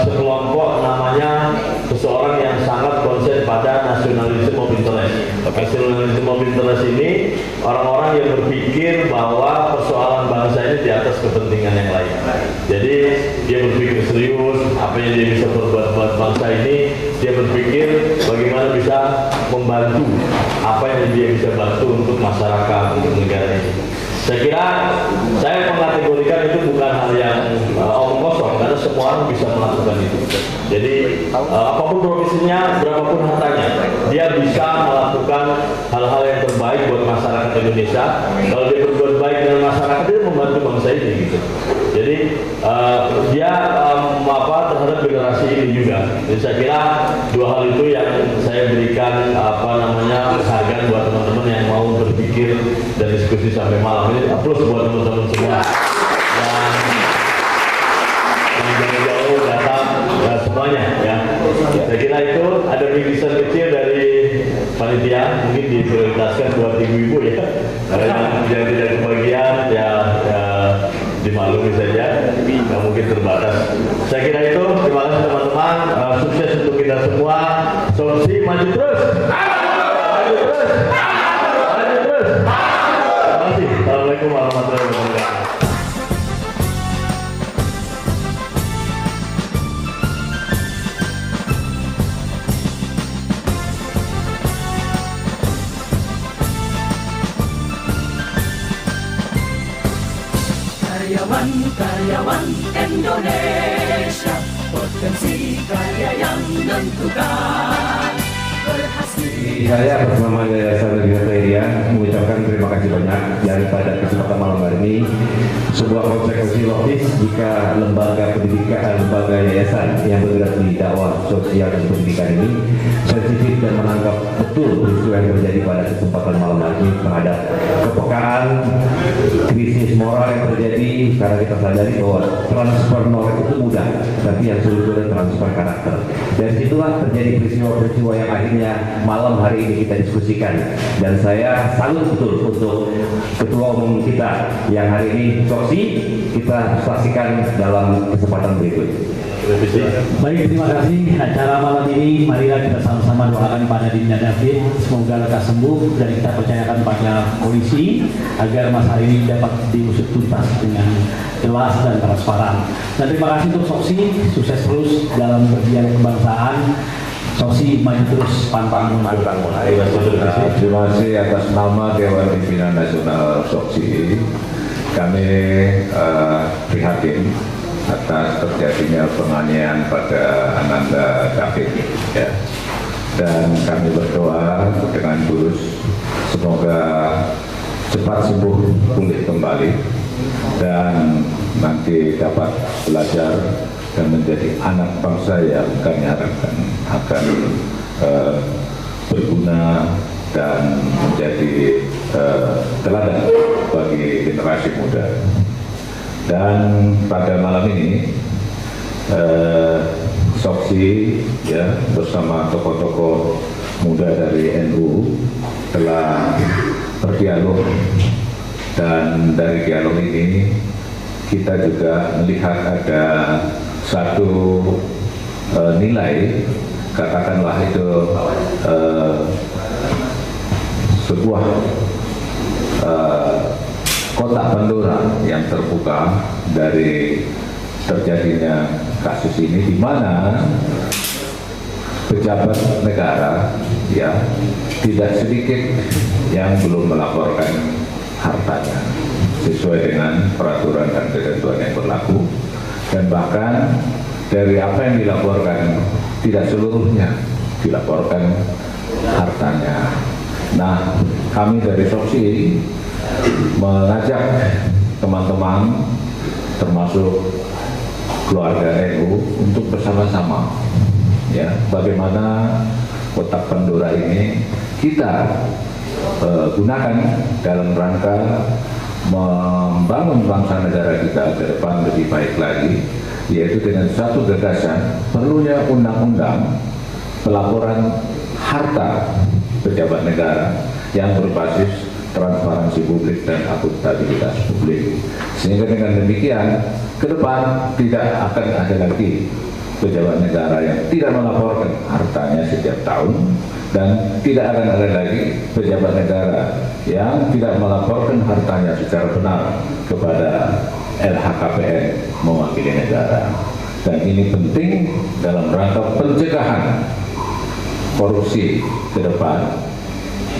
sekelompok namanya seseorang yang sangat konsen pada nasionalisme of interest. Nasionalisme of interest ini orang-orang yang berpikir bahwa persoalan bangsa ini di atas kepentingan yang lain. Jadi dia berpikir serius apa yang dia bisa berbuat buat bangsa ini. Dia berpikir bagaimana bisa membantu apa yang dia bisa bantu untuk masyarakat, untuk negara ini. Saya kira saya mengategorikan itu bukan hal yang omong kosong, karena semua orang bisa melakukan itu. Jadi apapun profesinya, berapapun hartanya, dia bisa melakukan hal-hal yang terbaik buat masyarakat Indonesia. Kalau dia berbuat baik dengan masyarakat, dia membantu bangsa ini gitu. Jadi dia terhadap generasi ini juga. Jadi saya kira dua hal itu yang saya berikan penghargaan buat teman-teman yang mau berpikir dan diskusi sampai malam ini. Plus buat teman-teman semua yang jauh-jauh datang semuanya ya. Saya kira itu ada bingkisan kecil dari panitia, mungkin diprioritaskan buat ibu-ibu ya. Karena yang tidak kebagian ya dimaklumi saja, nggak mungkin terbatas. Saya kira itu. Terima kasih teman-teman. Sukses untuk kita semua. Solusi maju terus. Maju terus. Maju terus. Terima kasih. Assalamualaikum warahmatullahi wabarakatuh. Karyawan Indonesia, potensi karya yang menentukan berhasil. Saya atas nama Yayasan Regina Khairiyah mengucapkan terima kasih banyak daripada kesempatan malam hari ini. Sebuah konsekuensi logis jika lembaga pendidikan, lembaga yayasan yang bergerak di dakwah sosial dan pendidikan ini sensitif dan menangkap betul peristiwa yang terjadi pada kesempatan malam hari ini terhadap kepekaan krisis moral yang terjadi, karena kita sadari bahwa transfer knowledge itu mudah, tapi yang sulit adalah transfer karakter. Dan situlah terjadi peristiwa-peristiwa yang akhirnya malam hari ini kita diskusikan. Dan saya salut betul untuk ketua umum kita yang hari ini Soksi, kita saksikan dalam kesempatan berikut. Baik, terima kasih. Acara malam ini marilah kita sama-sama doakan pada Dinda David semoga lekas sembuh, dan kita percayakan pada polisi agar masalah ini dapat diusut tuntas dengan jelas dan transparan. Dan terima kasih untuk Soksi, sukses terus dalam berdialog kebangsaan. Soksi maju terus pantang mundur. Terima kasih atas nama Dewan Pimpinan Nasional Soksi. Kami prihatin atas terjadinya penganiayaan pada Ananda David ya. Dan kami berdoa dengan tulus semoga cepat sembuh, pulih kembali, dan nanti dapat belajar dan menjadi anak bangsa yang kami harapkan akan berguna dan menjadi teladan bagi generasi muda. Dan pada malam ini Soksi ya bersama tokoh-tokoh muda dari NU telah berdialog, dan dari dialog ini kita juga melihat ada satu nilai, katakanlah itu sebuah kotak Pandora yang terbuka dari terjadinya kasus ini, di mana pejabat negara ya tidak sedikit yang belum melaporkan hartanya sesuai dengan peraturan dan ketentuan yang berlaku, dan bahkan dari apa yang dilaporkan tidak seluruhnya dilaporkan hartanya. Nah, kami dari Soksi mengajak teman-teman termasuk keluarga NU untuk bersama-sama ya bagaimana kotak Pandora ini kita gunakan dalam rangka membangun bangsa negara kita ke depan lebih baik lagi, yaitu dengan satu gagasan perlunya undang-undang pelaporan harta pejabat negara yang berbasis transparansi publik dan akuntabilitas publik. Sehingga dengan demikian ke depan tidak akan ada lagi pejabat negara yang tidak melaporkan hartanya setiap tahun, dan tidak akan ada lagi pejabat negara yang tidak melaporkan hartanya secara benar kepada LHKPN mewakili negara. Dan ini penting dalam rangka pencegahan korupsi ke depan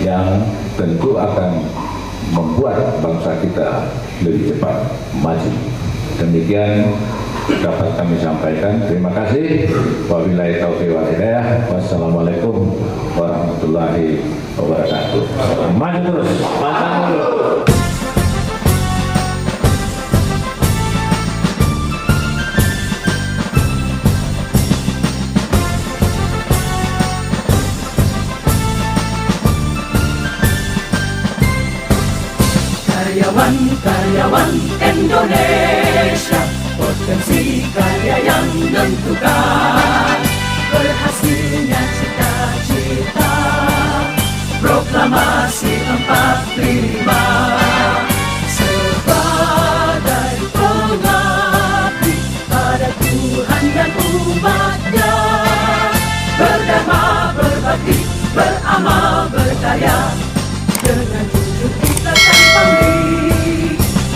yang tentu akan membuat bangsa kita lebih cepat maju. Demikian dapat kami sampaikan. Terima kasih. Wabillahi taufiq wal hidayah. Wassalamualaikum warahmatullahi wabarakatuh. Maju terus, mantap dulu. Karyawan Indonesia, potensi karya yang menentukan, berhasilnya cita-cita, proklamasi 45, sebagai pengabdi pada Tuhan dan umatnya, berdharma, berbakti, beramal, berkarya, dengan jujur kita tanpa pamrih.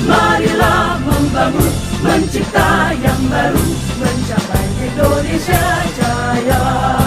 Marilah membangun, mencipta yang baru, mencapai Indonesia Jaya.